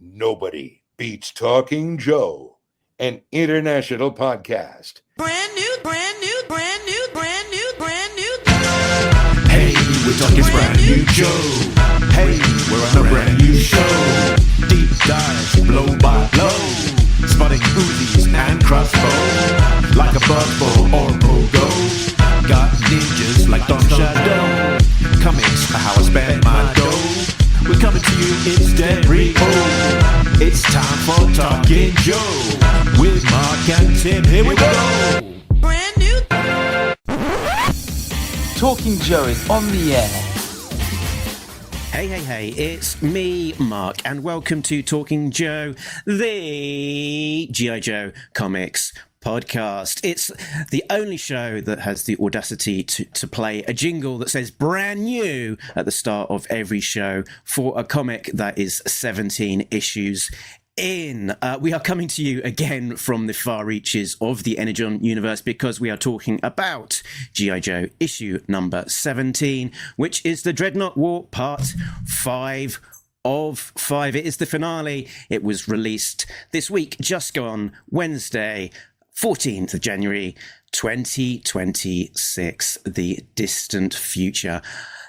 Nobody beats Talking Joe, an international podcast. Brand new. Hey, we're talking brand new Joe. Hey, we're on a brand new show. Deep dive, blow by blow. Spotting Uzis and crossbow. Like a buzzbow or pogo. Got ninjas like Don Shadow. Comics are how I spend my dough. We're coming to you in stereo. It's time for Talking Joe. With Mark and Tim, here we go. Brand new. Talking Joe is on the air. Hey, it's me, Mark, and welcome to Talking Joe, the G.I. Joe Comics podcast. It's the only show that has the audacity to play a jingle that says brand new at the start of every show for a comic that is 17 issues in. We are coming to you again from the far reaches of the Energon Universe because we are talking about G.I. Joe issue number 17, which is the Dreadnok War Part 5 of 5. It is the finale. It was released this week, just gone Wednesday, 14th of January, 2026, the distant future.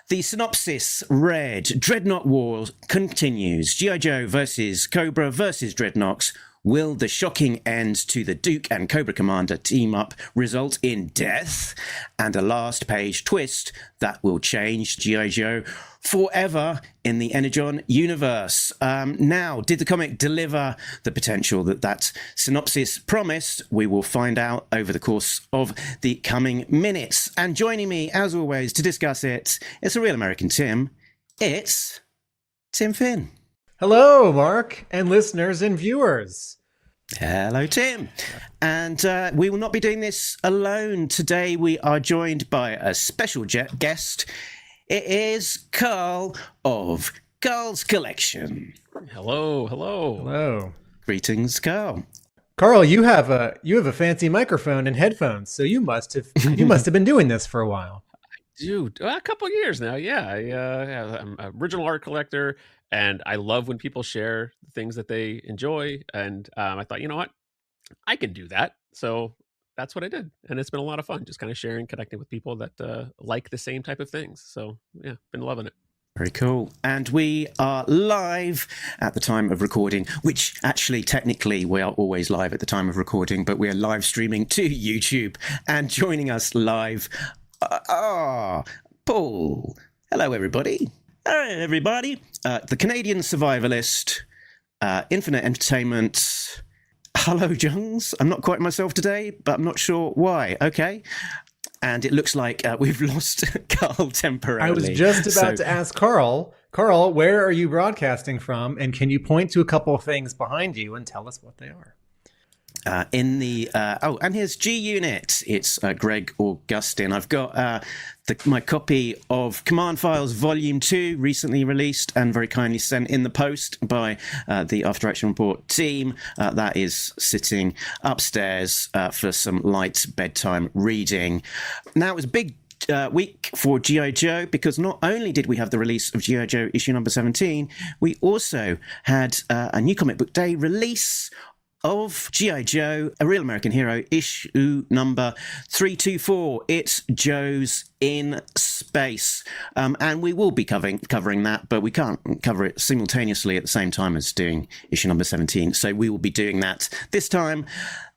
The synopsis read, Dreadnok War continues. G.I. Joe versus Cobra versus Dreadnoks. Will the shocking end to the Duke and Cobra Commander team-up result in death? And a last page twist that will change G.I. Joe forever in the Energon universe. Now, did the comic deliver the potential that synopsis promised? We will find out over the course of the coming minutes. And joining me, as always, to discuss it, it's a real American Tim. It's Tim Finn. Hello, Mark, and listeners and viewers. Hello, Tim. And we will not be doing this alone. Today we are joined by a special guest. It is Carl of Carl's Collection. Hello. Greetings, Carl. Carl, you have a fancy microphone and headphones, so you must have been doing this for a while. Dude, a couple of years now. Yeah, I'm an original art collector, and I love when people share things that they enjoy. And I thought, you know what, I can do that. So that's what I did, and it's been a lot of fun, just kind of sharing, connecting with people that like the same type of things. So yeah, been loving it. Very cool. And we are live at the time of recording, which actually technically we are always live at the time of recording, but we are live streaming to YouTube. And joining us live, Paul. Hello, everybody. The Canadian survivalist, Infinite Entertainment. Hello, Jungs. I'm not quite myself today, but I'm not sure why. Okay. And it looks like we've lost Carl temporarily. I was just about to ask Carl, where are you broadcasting from? And can you point to a couple of things behind you and tell us what they are? And here's G Unit. It's Greg Augustin. I've got my copy of Command Files Volume 2, recently released and very kindly sent in the post by the After Action Report team. That is sitting upstairs for some light bedtime reading. Now, it was a big week for G.I. Joe because not only did we have the release of G.I. Joe issue number 17, we also had a new comic book day release of G.I. Joe, A Real American Hero, issue number 324. It's Joe's in Space. And we will be covering that, but we can't cover it simultaneously at the same time as doing issue number 17. So we will be doing that this time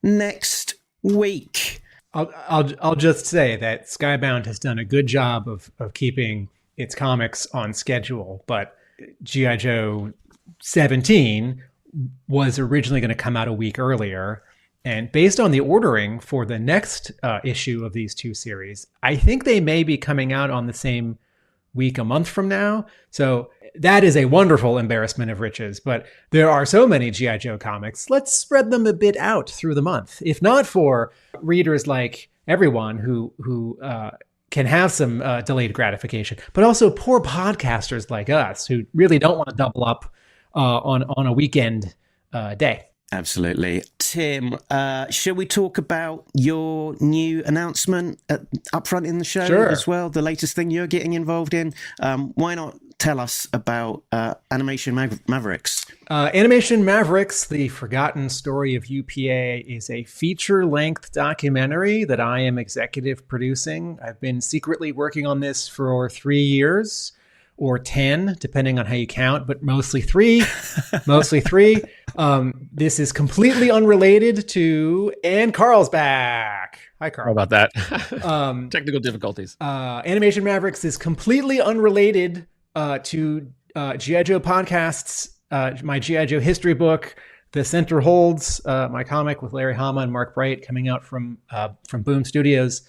next week. I'll just say that Skybound has done a good job of keeping its comics on schedule, but G.I. Joe 17 was originally going to come out a week earlier. And based on the ordering for the next issue of these two series, I think they may be coming out on the same week a month from now. So that is a wonderful embarrassment of riches. But there are so many G.I. Joe comics. Let's spread them a bit out through the month. If not for readers like everyone who can have some delayed gratification, but also poor podcasters like us who really don't want to double up on a weekend day. Absolutely. Tim, shall we talk about your new announcement up front in the show as well? The latest thing you're getting involved in? Why not tell us about Animation Mavericks? Animation Mavericks, The Forgotten Story of UPA, is a feature-length documentary that I am executive producing. I've been secretly working on this for 3 years. Or 10, depending on how you count, but mostly 3. This is completely unrelated to... And Carl's back. Hi, Carl. How about that? Technical difficulties. Animation Mavericks is completely unrelated to G.I. Joe podcasts, my G.I. Joe history book, The Center Holds, my comic with Larry Hama and Mark Bright coming out from Boom Studios.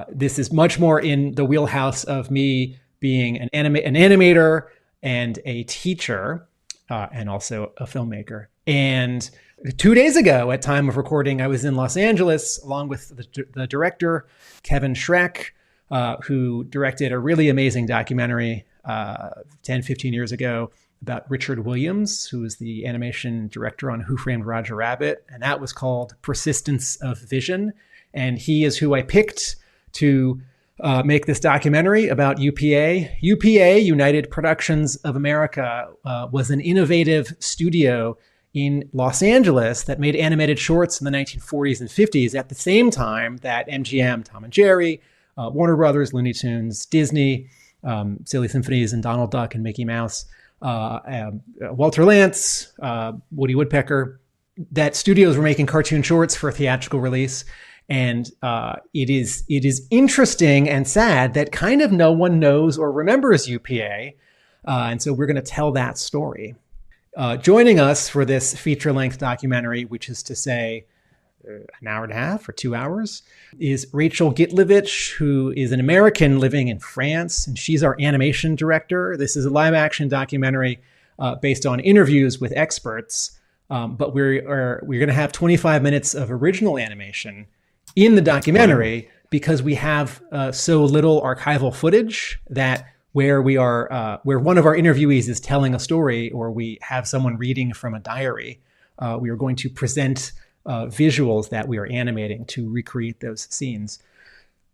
This is much more in the wheelhouse of me being an animator and a teacher, and also a filmmaker. And 2 days ago, at time of recording, I was in Los Angeles along with the director, Kevin Schreck, who directed a really amazing documentary 10, 15 years ago about Richard Williams, who was the animation director on Who Framed Roger Rabbit. And that was called Persistence of Vision. And he is who I picked to make this documentary about UPA. UPA, United Productions of America, was an innovative studio in Los Angeles that made animated shorts in the 1940s and 50s at the same time that MGM, Tom and Jerry, Warner Brothers, Looney Tunes, Disney, Silly Symphonies, and Donald Duck and Mickey Mouse, Walter Lantz, Woody Woodpecker, that studios were making cartoon shorts for theatrical release. And it is interesting and sad that kind of no one knows or remembers UPA. And so we're going to tell that story. Joining us for this feature-length documentary, which is to say an hour and a half or 2 hours, is Rachel Gitlovich, who is an American living in France, and she's our animation director. This is a live-action documentary based on interviews with experts, but we're going to have 25 minutes of original animation in the documentary because we have so little archival footage that where one of our interviewees is telling a story or we have someone reading from a diary, we are going to present visuals that we are animating to recreate those scenes.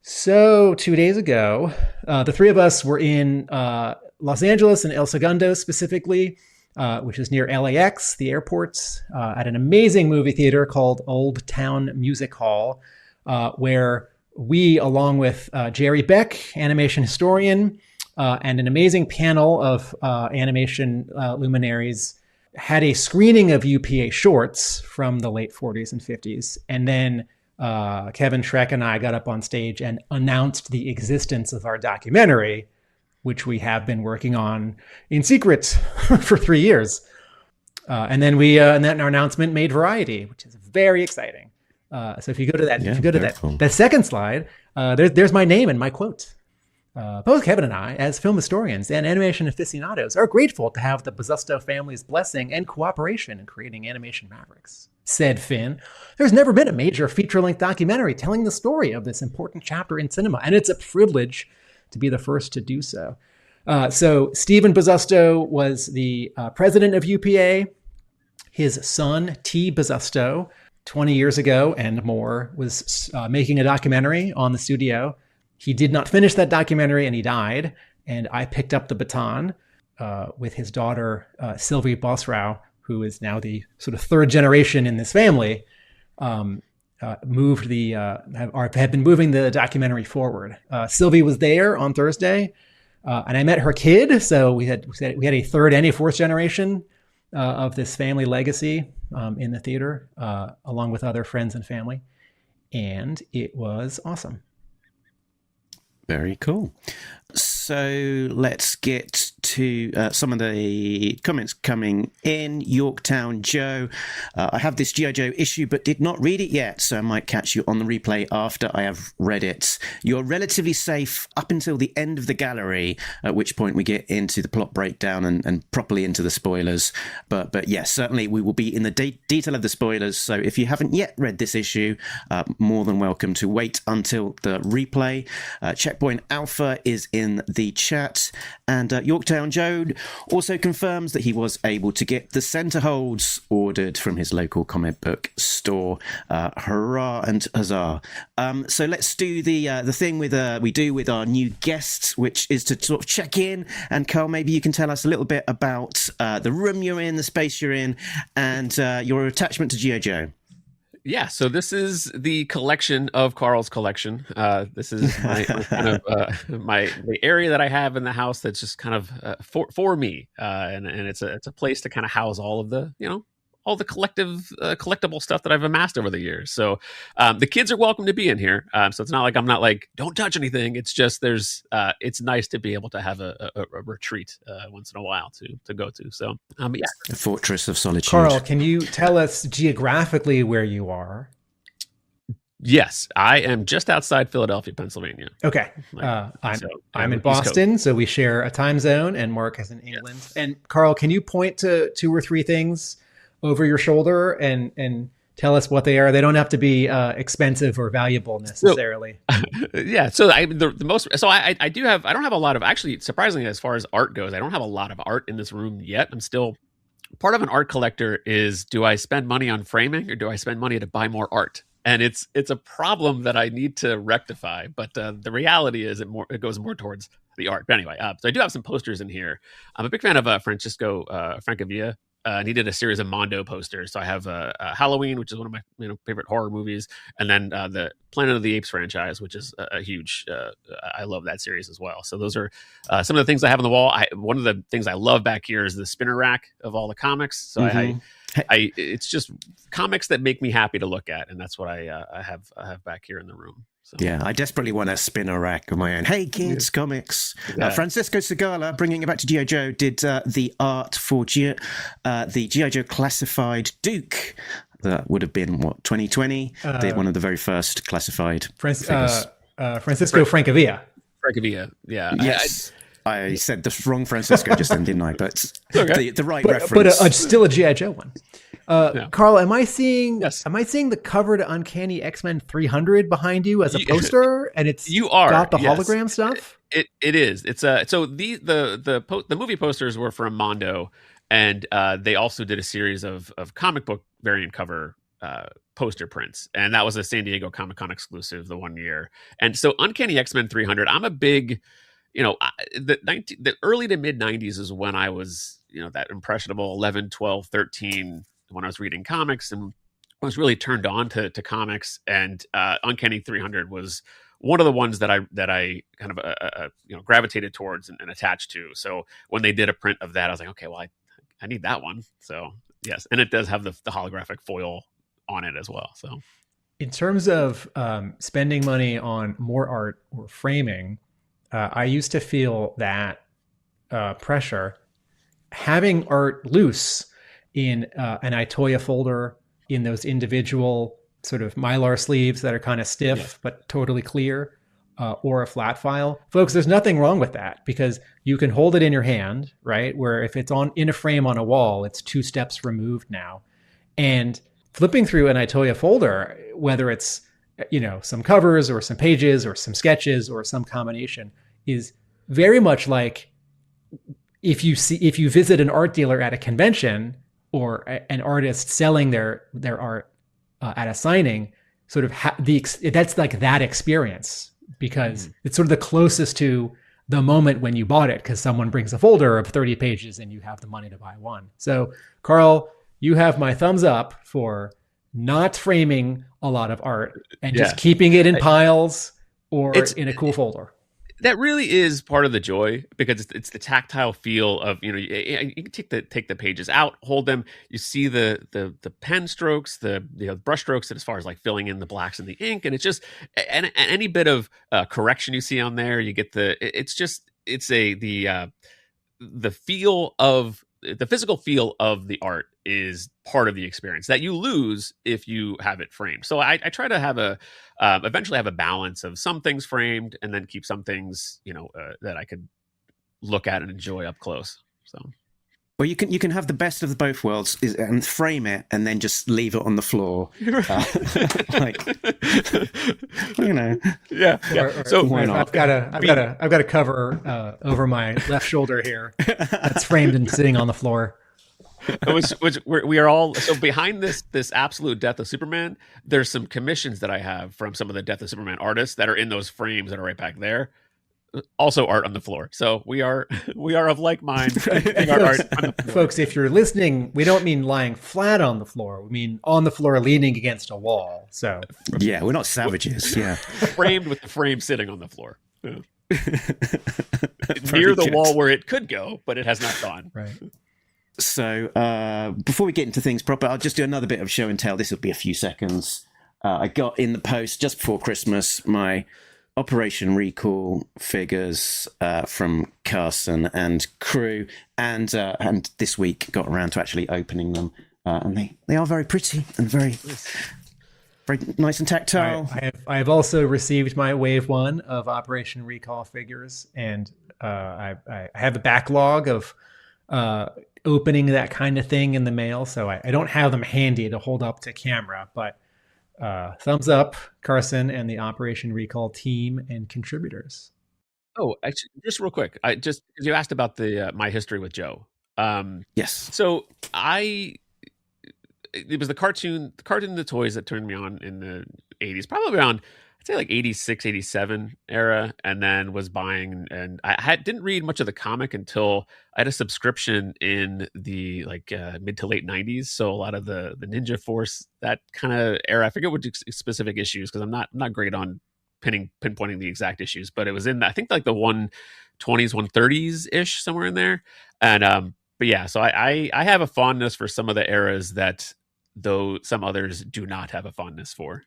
So 2 days ago, the three of us were in Los Angeles and El Segundo specifically, which is near LAX, the airports, at an amazing movie theater called Old Town Music Hall, where we, along with Jerry Beck, animation historian, and an amazing panel of animation luminaries, had a screening of UPA shorts from the late 40s and 50s. And then Kevin Schreck and I got up on stage and announced the existence of our documentary, which we have been working on in secret for 3 years. And then our announcement made Variety, which is very exciting. So if you go to that, that second slide, there's my name and my quote. Both Kevin and I, as film historians and animation aficionados, are grateful to have the Buzzsusto family's blessing and cooperation in creating Animation Mavericks. Said Finn, there's never been a major feature-length documentary telling the story of this important chapter in cinema, and it's a privilege to be the first to do so. So Stephen Buzzsusto was the president of UPA. His son, T. Buzzsusto, 20 years ago and more, was making a documentary on the studio. He did not finish that documentary and he died. And I picked up the baton with his daughter, Sylvie Bosrau, who is now the sort of third generation in this family, have been moving the documentary forward. Sylvie was there on Thursday, and I met her kid. So we had a third and a fourth generation of this family legacy in the theater, along with other friends and family. And it was awesome. Very cool. So let's get to some of the comments coming in. Yorktown Joe, I have this G.I. Joe issue but did not read it yet, so I might catch you on the replay after I have read it. You're relatively safe up until the end of the gallery, at which point we get into the plot breakdown and properly into the spoilers. But yes, certainly we will be in the detail of the spoilers, so if you haven't yet read this issue, more than welcome to wait until the replay. Checkpoint Alpha is in the chat, and Yorktown Town Joe also confirms that he was able to get the center holds ordered from his local comic book store. Hurrah and huzzah! So let's do the thing we do with our new guests, which is to sort of check in. And Carl, maybe you can tell us a little bit about the room you're in, the space you're in, and your attachment to G.I. Joe. Yeah, so this is the collection of Carl's collection. This is my kind of the area that I have in the house that's just kind of for me, and it's a place to kind of house all of the all the collectible stuff that I've amassed over the years. So the kids are welcome to be in here. So it's not like I'm not like, don't touch anything. It's just it's nice to be able to have a retreat once in a while to go to. So yeah. A fortress of solitude. Carl, can you tell us geographically where you are? Yes, I am just outside Philadelphia, Pennsylvania. Okay. I'm in Boston, so we share a time zone, and Mark is in England. Yes. And Carl, can you point to 2 or 3 things over your shoulder and tell us what they are? They don't have to be expensive or valuable necessarily. Yeah. So I don't have a lot of, actually, surprisingly, as far as art goes, I don't have a lot of art in this room yet. I'm still part of an art collector is, do I spend money on framing or do I spend money to buy more art? And it's a problem that I need to rectify. But the reality is it goes more towards the art. But anyway, so I do have some posters in here. I'm a big fan of Francisco Francavilla. And he did a series of Mondo posters. So I have Halloween, which is one of my favorite horror movies, and then the Planet of the Apes franchise, which is a huge. I love that series as well. So those are some of the things I have on the wall. One of the things I love back here is the spinner rack of all the comics. So it's just comics that make me happy to look at, and that's what I have back here in the room. So. Yeah, I desperately want a spinner rack of my own. Hey, kids, comics. Yeah. Francisco Segala, bringing it back to G.I. Joe, did the art for the G.I. Joe classified Duke. That would have been, 2020? One of the very first classified figures. Francisco Francavilla. Francavilla, yeah. Yes. I said the wrong Francisco just then, didn't I? But okay. the right reference. But still a G.I. Joe one. Yeah. Carl, am I seeing Yes. the cover to Uncanny X-Men 300 behind you as a poster? And it's got the hologram stuff? It is. It's so the movie posters were from Mondo, and they also did a series of comic book variant cover poster prints, and that was a San Diego Comic-Con exclusive the one year. And so Uncanny X-Men 300, I'm a big, the early to mid 90s is when I was, that impressionable 11, 12, 13, when I was reading comics and was really turned on to comics. And Uncanny 300 was one of the ones that I kind of gravitated towards and attached to. So when they did a print of that, I was like, okay, well, I need that one. So yes, and it does have the holographic foil on it as well. So in terms of spending money on more art or framing, I used to feel that pressure. Having art loose in an Itoya folder, in those individual sort of Mylar sleeves that are kind of stiff but totally clear, or a flat file. Folks, there's nothing wrong with that because you can hold it in your hand, right? Where if it's in a frame on a wall, it's 2 steps removed now. And flipping through an Itoya folder, whether it's some covers or some pages or some sketches or some combination, is very much like if you visit an art dealer at a convention or an artist selling their art at a signing, sort of that's like that experience because it's sort of the closest to the moment when you bought it because someone brings a folder of 30 pages and you have the money to buy one. So Carl, you have my thumbs up for not framing a lot of art and just keeping it in piles or in a cool folder. That really is part of the joy because it's the tactile feel of, you can take the pages out, hold them, you see the pen strokes, the brush strokes, and as far as like filling in the blacks in the ink, and it's just and any bit of correction you see on there, you get the feel of the physical feel of the art is part of the experience that you lose if you have it framed. So I try to eventually have a balance of some things framed and then keep some things, that I could look at and enjoy up close. So Or you can have the best of the both worlds and frame it and then just leave it on the floor, like Yeah. So why not? I've got a cover over my left shoulder here that's framed and sitting on the floor. we are all so behind this absolute Death of Superman. There's some commissions that I have from some of the Death of Superman artists that are in those frames that are right back there. Also art on the floor. So we are of like mind. Folks, if you're listening, we don't mean lying flat on the floor. We mean on the floor leaning against a wall. So yeah, we're not savages. Yeah. Framed with the frame sitting on the floor. Yeah. Very Near the good. wall where it could go, but it has not gone. right. So before we get into things proper, I'll just do another bit of show and tell. This will be a few seconds. I got in the post just before Christmas my Operation Recall figures from Carson and crew, and this week got around to actually opening them, and they are very pretty and very nice and tactile. I have also received my wave 1 of Operation Recall figures, and I have a backlog of opening that kind of thing in the mail, so I don't have them handy to hold up to camera, but thumbs up, Carson and the Operation Recall team and contributors. Oh, actually, just real quick, you asked about the my history with Joe. Yes. So it was the cartoon, the toys that turned me on in the 80s, probably around, I'd say like 86, 87 era, and then was buying, and I didn't read much of the comic until I had a subscription in the mid to late 90s. So a lot of the Ninja Force, that kind of era, I forget what specific issues, because I'm not great on pinpointing the exact issues, but it was in, I think, like the 120s, 130s ish, somewhere in there. And but yeah, so I have a fondness for some of the eras that though some others do not have a fondness for,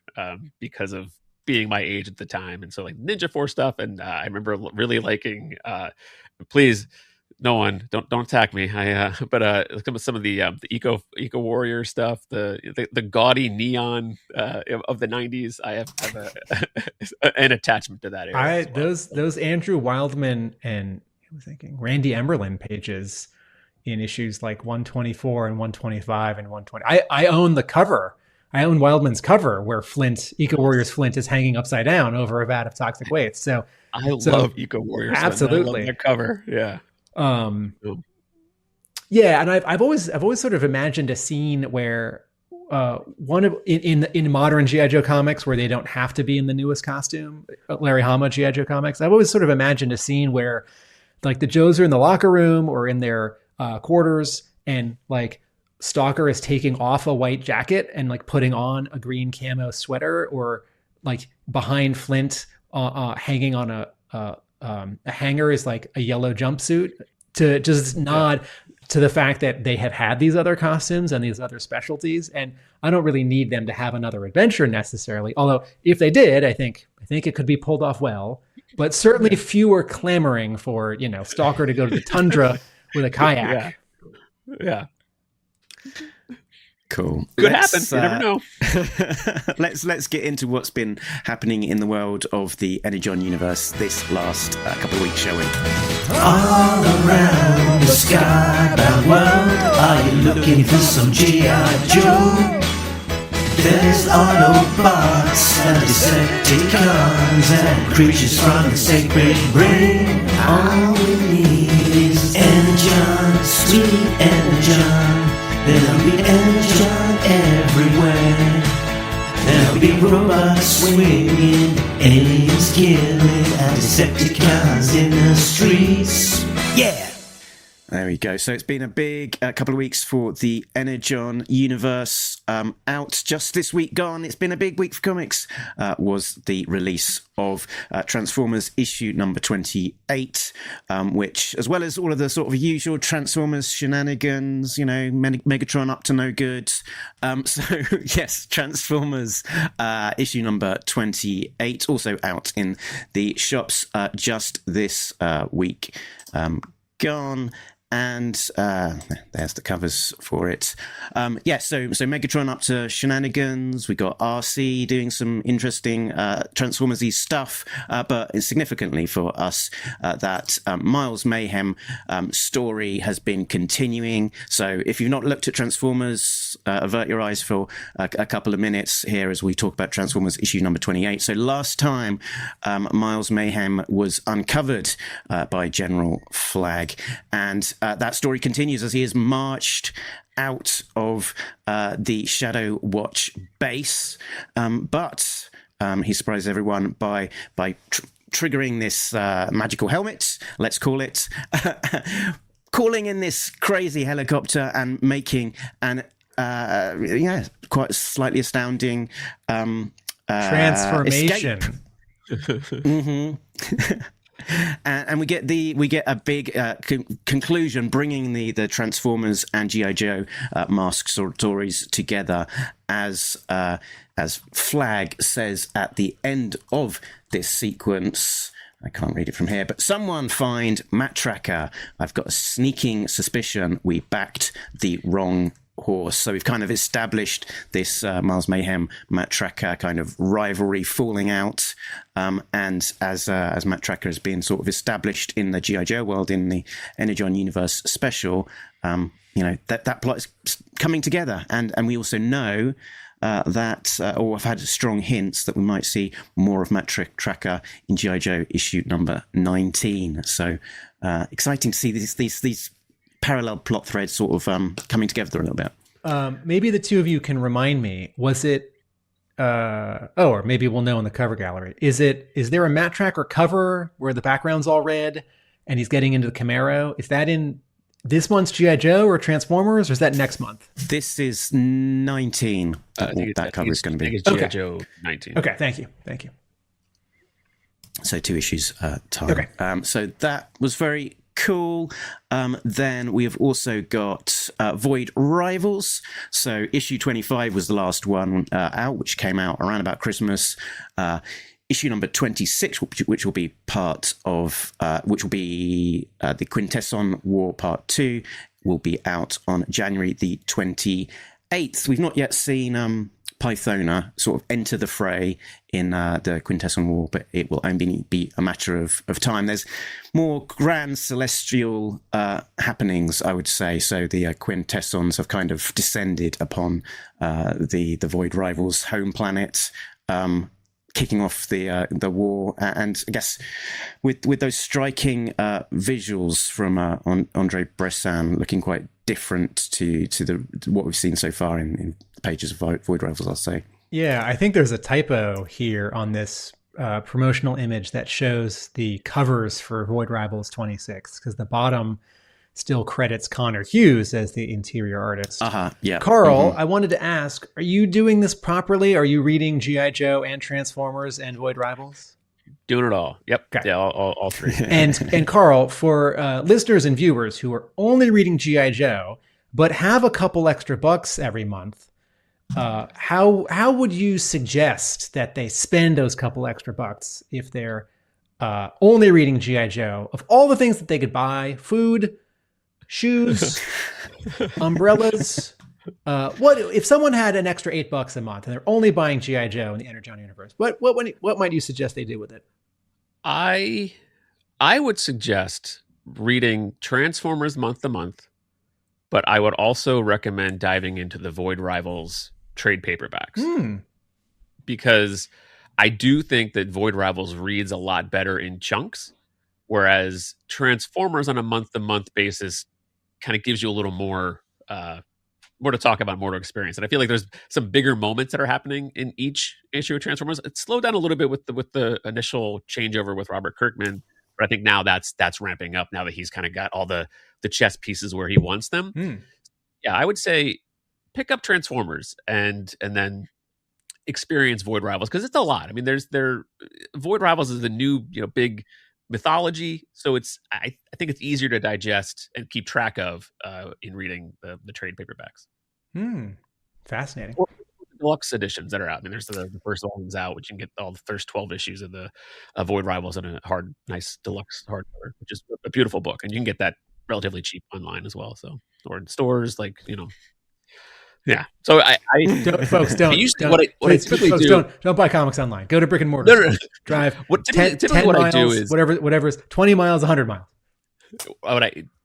because of being my age at the time. And so like Ninja Force stuff, and I remember really liking please no one don't attack me, but some of the eco warrior stuff, the gaudy neon of the 90s. I have an attachment to that era. Those Andrew Wildman and I was thinking Randy Emberlin pages in issues like 124 and 125 and 120. I own the cover. I own Wildman's cover where Eco Warriors Flint is hanging upside down over a vat of toxic waste. So I love Eco Warriors. Absolutely. I love that cover. Yeah. Yeah, and I've always sort of imagined a scene where in modern G.I. Joe comics where they don't have to be in the newest costume, Larry Hama G.I. Joe comics. I've always sort of imagined a scene where like the Joes are in the locker room or in their quarters, and like Stalker is taking off a white jacket and like putting on a green camo sweater, or like behind Flint hanging on a hanger is like a yellow jumpsuit, to just nod to the fact that they have had these other costumes and these other specialties. And I don't really need them to have another adventure necessarily. Although if they did, I think it could be pulled off well, but certainly fewer clamoring for, Stalker to go to the tundra with a kayak. Yeah. Cool. Could happen. You never know. Let's get into what's been happening in the world of the Energon universe this last couple of weeks, shall we? All around the skybound world, are you looking for some G.I. Joe? There's Autobots and Decepticons and creatures from the sacred brain. All we need is Energon, sweet Energon. There'll be Energon everywhere. There'll be robots swinging, aliens killing, and Decepticons in the streets. Yeah! There we go. So it's been a big couple of weeks for the Energon universe. Out just this week gone, it's been a big week for comics, was the release of Transformers issue number 28, which, as well as all of the sort of usual Transformers shenanigans, Megatron up to no good. So, yes, Transformers issue number 28, also out in the shops just this week gone. And there's the covers for it. So Megatron up to shenanigans. We got RC doing some interesting Transformers-y stuff, but significantly for us, that Miles Mayhem story has been continuing. So if you've not looked at Transformers, avert your eyes for a couple of minutes here as we talk about Transformers issue number 28. So last time, Miles Mayhem was uncovered by General Flag, and that story continues as he is marched out of the Shadow Watch base, but he surprises everyone by triggering this magical helmet, let's call it, calling in this crazy helicopter and making an quite slightly astounding transformation. Mm-hmm. And we get a big conclusion, bringing the Transformers and G.I. Joe mask stories together, as Flag says at the end of this sequence. I can't read it from here, but someone find Matt Tracker. I've got a sneaking suspicion we backed the wrong horse. So we've kind of established this Miles Mayhem Matt Tracker kind of rivalry falling out, and as Matt Tracker has been sort of established in the G.I. Joe world in the Energon Universe special, that plot is coming together, and we also know that I've had strong hints that we might see more of Matt Tracker in G.I. Joe issue number 19. So exciting to see these parallel plot threads sort of coming together a little bit. Maybe the two of you can remind me, was it or maybe we'll know in the cover gallery, is there a Matt Tracker cover where the background's all red and he's getting into the Camaro? Is that in this month's G.I. Joe or Transformers, or is that next month? This is 19. That cover is going to be G.I. Joe 19. Okay, thank you. So 2 issues time. Okay. So that was very cool. Then we have also got Void Rivals. So issue 25 was the last one out, which came out around about Christmas. Issue number 26, which will be part of, which will be the Quintesson War Part 2, will be out on January the 28th. We've not yet seen Pythona sort of enter the fray in the Quintesson War, but it will only be a matter of time. There's more grand celestial happenings, I would say. So the Quintessons have kind of descended upon the Void Rivals' home planet, kicking off the war, and I guess with those striking visuals from Andre Bressan, looking quite different to what we've seen so far in the pages of Void Rivals, I'll say. Yeah, I think there's a typo here on this promotional image that shows the covers for Void Rivals 26, because the bottom still credits Connor Hughes as the interior artist. Yeah. Carl, I wanted to ask, are you doing this properly? Are you reading G.I. Joe and Transformers and Void Rivals? Doing it all. Yep. Okay. Yeah, all 3. And Carl, for listeners and viewers who are only reading G.I. Joe, but have a couple extra bucks every month, how would you suggest that they spend those couple extra bucks if they're only reading G.I. Joe? Of all the things that they could buy, food, shoes, umbrellas. What if someone had an extra $8 a month and they're only buying G.I. Joe in the Energon Universe? What might you suggest they do with it? I would suggest reading Transformers month to month, but I would also recommend diving into the Void Rivals trade paperbacks, because I do think that Void Rivals reads a lot better in chunks, whereas Transformers on a month-to-month basis kind of gives you a little more to talk about, more to experience. And I feel like there's some bigger moments that are happening in each issue of Transformers. It slowed down a little bit with the initial changeover with Robert Kirkman, but I think now that's ramping up now that he's kind of got all the chess pieces where he wants them. Yeah, I would say pick up Transformers and then experience Void Rivals, because it's a lot. I mean, Void Rivals is the new big mythology, so I think it's easier to digest and keep track of in reading the trade paperbacks. Fascinating. Or deluxe editions that are out. I mean, there's the first volume's out, which you can get all the first 12 issues of the Void Rivals in a nice deluxe hardcover, which is a beautiful book, and you can get that relatively cheap online as well. So, or in stores, like, yeah. So I Folks, don't don't buy comics online. Go to brick and mortar. No. Drive typically 10 what miles, I do is whatever is 20 miles, 100 miles.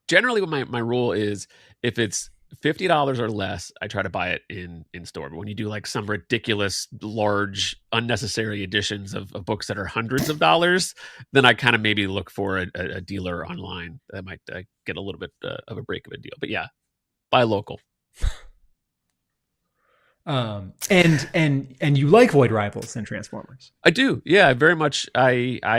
Generally my rule is if it's $50 or less, I try to buy it in store. But when you do like some ridiculous, large, unnecessary editions of books that are hundreds of dollars, then I kind of maybe look for a dealer online that might get a little bit of a break of a deal. But yeah, buy local. And you like Void Rivals and Transformers? I do. Yeah, very much. Void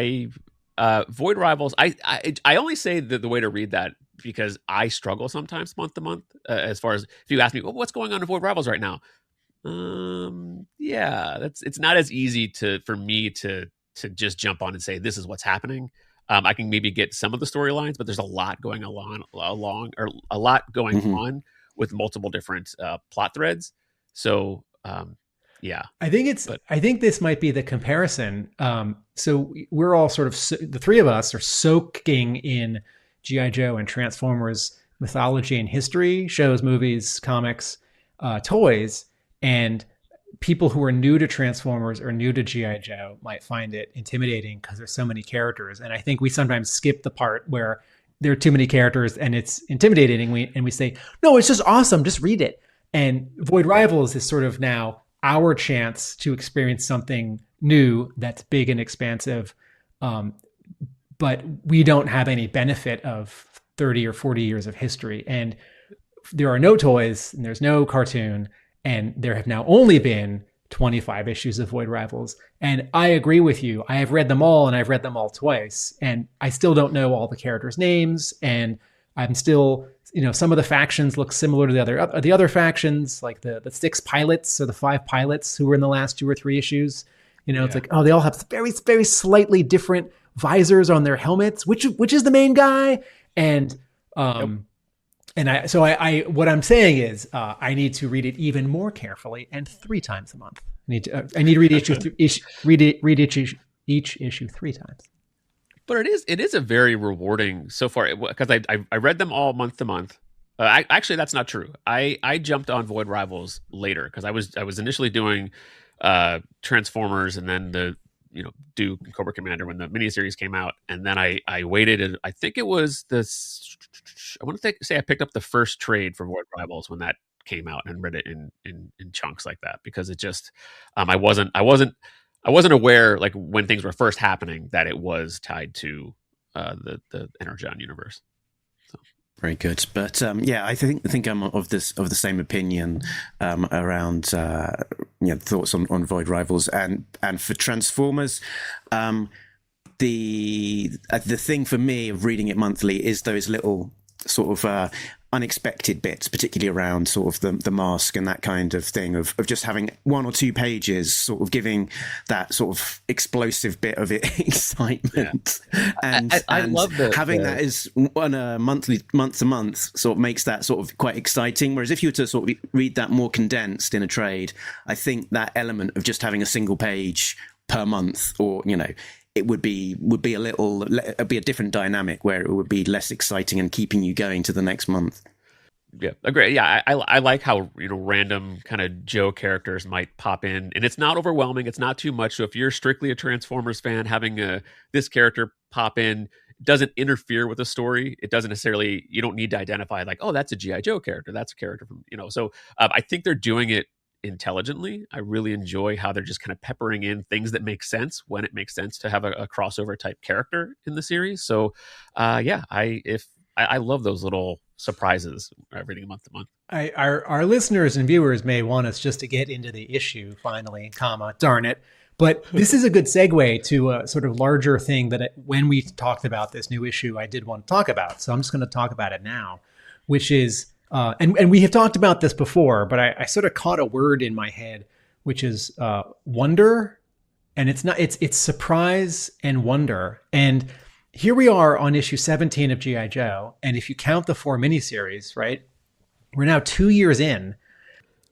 Rivals. I only say the way to read that because I struggle sometimes month to month. As far as if you ask me, what's going on in Void Rivals right now? Yeah, it's not as easy for me to just jump on and say this is what's happening. I can maybe get some of the storylines, but there's a lot going on with multiple different plot threads. So yeah, I think this might be the comparison. So we're all sort of the three of us are soaking in G.I. Joe and Transformers mythology and history, shows, movies, comics, toys, and people who are new to Transformers or new to G.I. Joe might find it intimidating because there's so many characters. And I think we sometimes skip the part where there are too many characters and it's intimidating. And we say, no, it's just awesome. Just read it. And Void Rivals is sort of now our chance to experience something new that's big and expansive. But we don't have any benefit of 30 or 40 years of history. And there are no toys and there's no cartoon. And there have now only been 25 issues of Void Rivals. And I agree with you. I have read them all and I've read them all twice. And I still don't know all the characters' names. And I'm still, some of the factions look similar to the other factions, like the 6 pilots or the 5 pilots who were in the last 2 or 3 issues. It's like, they all have very, very slightly different visors on their helmets. Which is the main guy? And and what I'm saying is I need to read it even more carefully and 3 times a month. I need to read each issue 3 times. But it is a very rewarding so far because I read them all month to month. Actually, that's not true. I jumped on Void Rivals later because I was initially doing Transformers and then the Duke and Cobra Commander when the miniseries came out, and then I waited. And I think it was this. I want to say I picked up the first trade for Void Rivals when that came out and read it in chunks like that because it just I wasn't aware like when things were first happening that it was tied to the Energon universe. So. Very good, but I think I'm of the same opinion around thoughts on Void Rivals and for Transformers. The thing for me of reading it monthly is those little sort of unexpected bits, particularly around sort of the mask and that kind of thing of just having 1 or 2 pages sort of giving that sort of explosive bit of excitement. Yeah. And I love having that is on a month to month sort of makes that sort of quite exciting. Whereas if you were to sort of read that more condensed in a trade, I think that element of just having a single page per month or, it would be a different dynamic where it would be less exciting and keeping you going to the next month. Yeah, agree. Yeah, I like how random kind of Joe characters might pop in, and it's not overwhelming. It's not too much. So if you're strictly a Transformers fan, having this character pop in doesn't interfere with the story. It doesn't necessarily. You don't need to identify like, oh, that's a G.I. Joe character. That's a character from So I think they're doing it intelligently. I really enjoy how they're just kind of peppering in things that make sense when it makes sense to have a crossover type character in the series. So I love those little surprises reading month to month. Our listeners and viewers may want us just to get into the issue finally, darn it. But this is a good segue to a sort of larger thing that when we talked about this new issue, I did want to talk about. So I'm just going to talk about it now, which is and we have talked about this before, but I sort of caught a word in my head, which is wonder. And it's surprise and wonder. And here we are on issue 17 of G.I. Joe. And if you count the 4 miniseries, right, we're now 2 years in.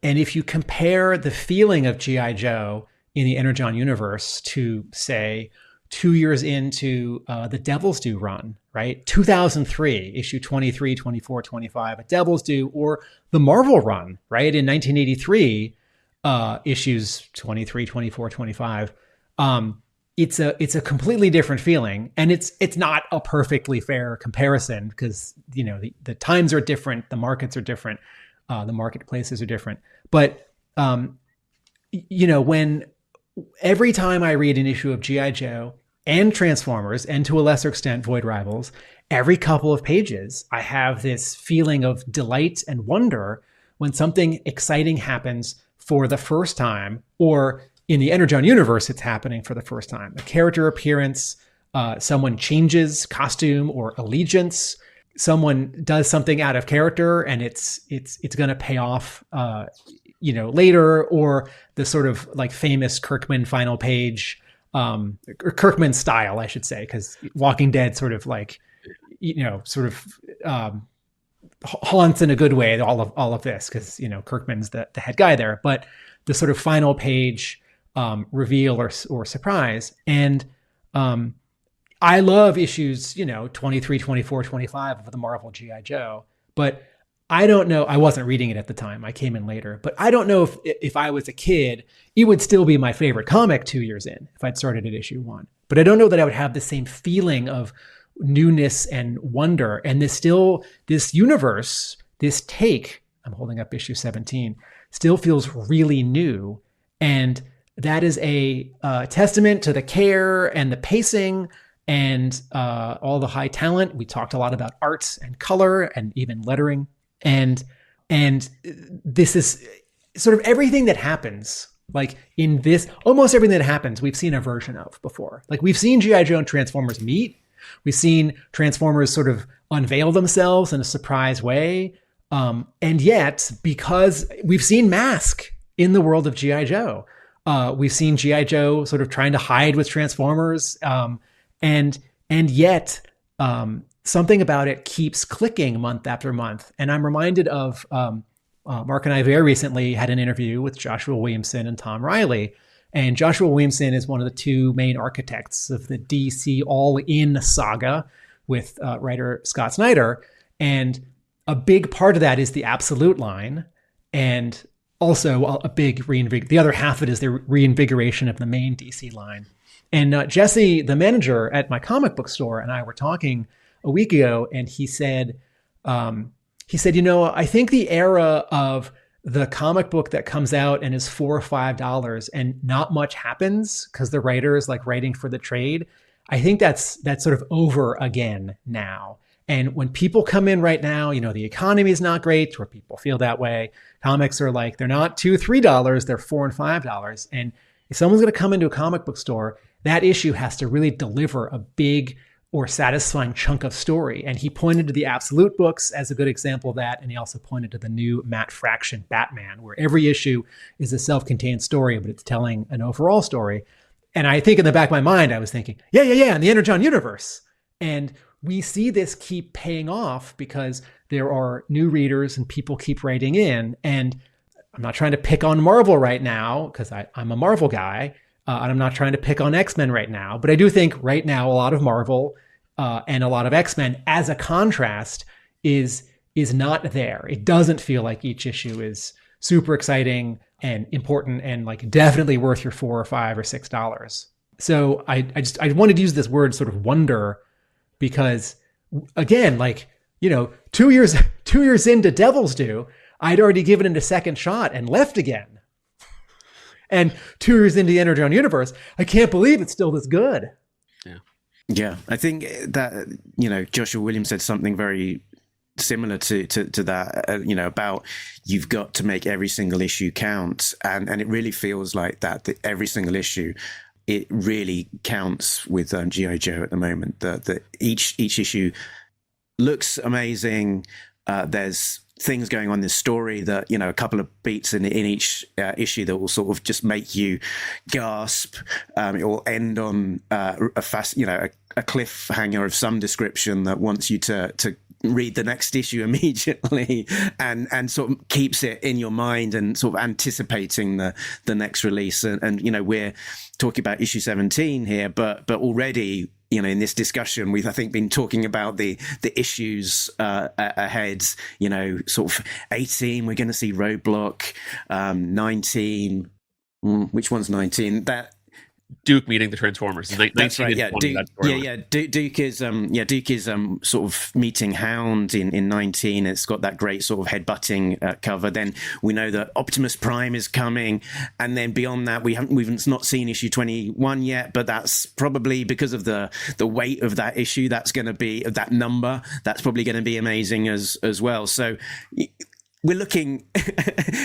And if you compare the feeling of G.I. Joe in the Energon universe to, say, 2 years into the Devil's Due run, right? 2003, issue 23, 24, 25, a Devil's Due, or the Marvel run, right? In 1983, issues 23, 24, 25. It's a completely different feeling, and it's not a perfectly fair comparison because the times are different, the markets are different, the marketplaces are different. But when every time I read an issue of G.I. Joe and Transformers, and to a lesser extent Void Rivals, every couple of pages I have this feeling of delight and wonder when something exciting happens for the first time, or in the Energon universe, it's happening for the first time. A character appearance, someone changes costume or allegiance, someone does something out of character, and it's going to pay off, later, or the sort of like famous Kirkman final page, or Kirkman style, I should say, because Walking Dead sort of like, haunts in a good way all of this, because Kirkman's the head guy there, but the sort of final page reveal or surprise. And I love issues 23, 24, 25 of the Marvel G.I. Joe, but I don't know, I wasn't reading it at the time, I came in later, but I don't know if I was a kid, it would still be my favorite comic 2 years in if I'd started at issue 1. But I don't know that I would have the same feeling of newness and wonder. And this universe, this take, I'm holding up issue 17, still feels really new. And that is a testament to the care and the pacing and all the high talent. We talked a lot about art and color and even lettering. And this is sort of everything that happens, like in this, almost everything that happens, we've seen a version of before. Like we've seen G.I. Joe and Transformers meet. We've seen Transformers sort of unveil themselves in a surprise way. And yet, because we've seen Mask in the world of G.I. Joe, we've seen G.I. Joe sort of trying to hide with Transformers. And yet, something about it keeps clicking month after month. And I'm reminded of Mark and I very recently had an interview with Joshua Williamson and Tom Reilly. And Joshua Williamson is one of the two main architects of the DC All-In saga with writer Scott Snyder. And a big part of that is the Absolute line. And also a big the other half of it is the reinvigoration of the main DC line. And Jesse, the manager at my comic book store, and I were talking a week ago, and he said, I think the era of the comic book that comes out and is $4 or $5 and not much happens because the writer is like writing for the trade, I think that's sort of over again now. And when people come in right now, the economy is not great, where people feel that way. Comics are like, they're not $2, $3, they're $4 and $5. And if someone's going to come into a comic book store, that issue has to really deliver a big or satisfying chunk of story. And he pointed to the Absolute books as a good example of that. And he also pointed to the new Matt Fraction Batman, where every issue is a self-contained story, but it's telling an overall story. And I think in the back of my mind, I was thinking, yeah, in the Energon universe. And we see this keep paying off because there are new readers and people keep writing in. And I'm not trying to pick on Marvel right now because I'm a Marvel guy. And I'm not trying to pick on X-Men right now, but I do think right now a lot of Marvel and a lot of X-Men as a contrast is not there. It doesn't feel like each issue is super exciting and important and like definitely worth your $4 or $5 or $6. So I wanted to use this word sort of wonder because again, 2 years into Devil's Due, I'd already given it a second shot and left again. And 2 years into the Energon universe, I can't believe it's still this good. Yeah, I think that, Joshua Williams said something very similar to that, about you've got to make every single issue count. And it really feels like that every single issue, it really counts with G.I. Joe at the moment. That each issue looks amazing. There's things going on in this story that, a couple of beats in each issue that will sort of just make you gasp. It will end on a cliffhanger of some description that wants you to read the next issue immediately, and sort of keeps it in your mind and sort of anticipating the next release. And you know, we're talking about issue 17 here, but already, you know, in this discussion, we've, I think, been talking about the issues ahead. You know, sort of 18, we're going to see Roadblock. 19, which one's 19? That Duke meeting the Transformers. That's right. Yeah, Duke is sort of meeting Hound in 19. It's got that great sort of headbutting cover. Then we know that Optimus Prime is coming, and then beyond that, we've not seen issue 21 yet. But that's probably because of the weight of that issue. That's going to be that number. That's probably going to be amazing as well. So we're looking.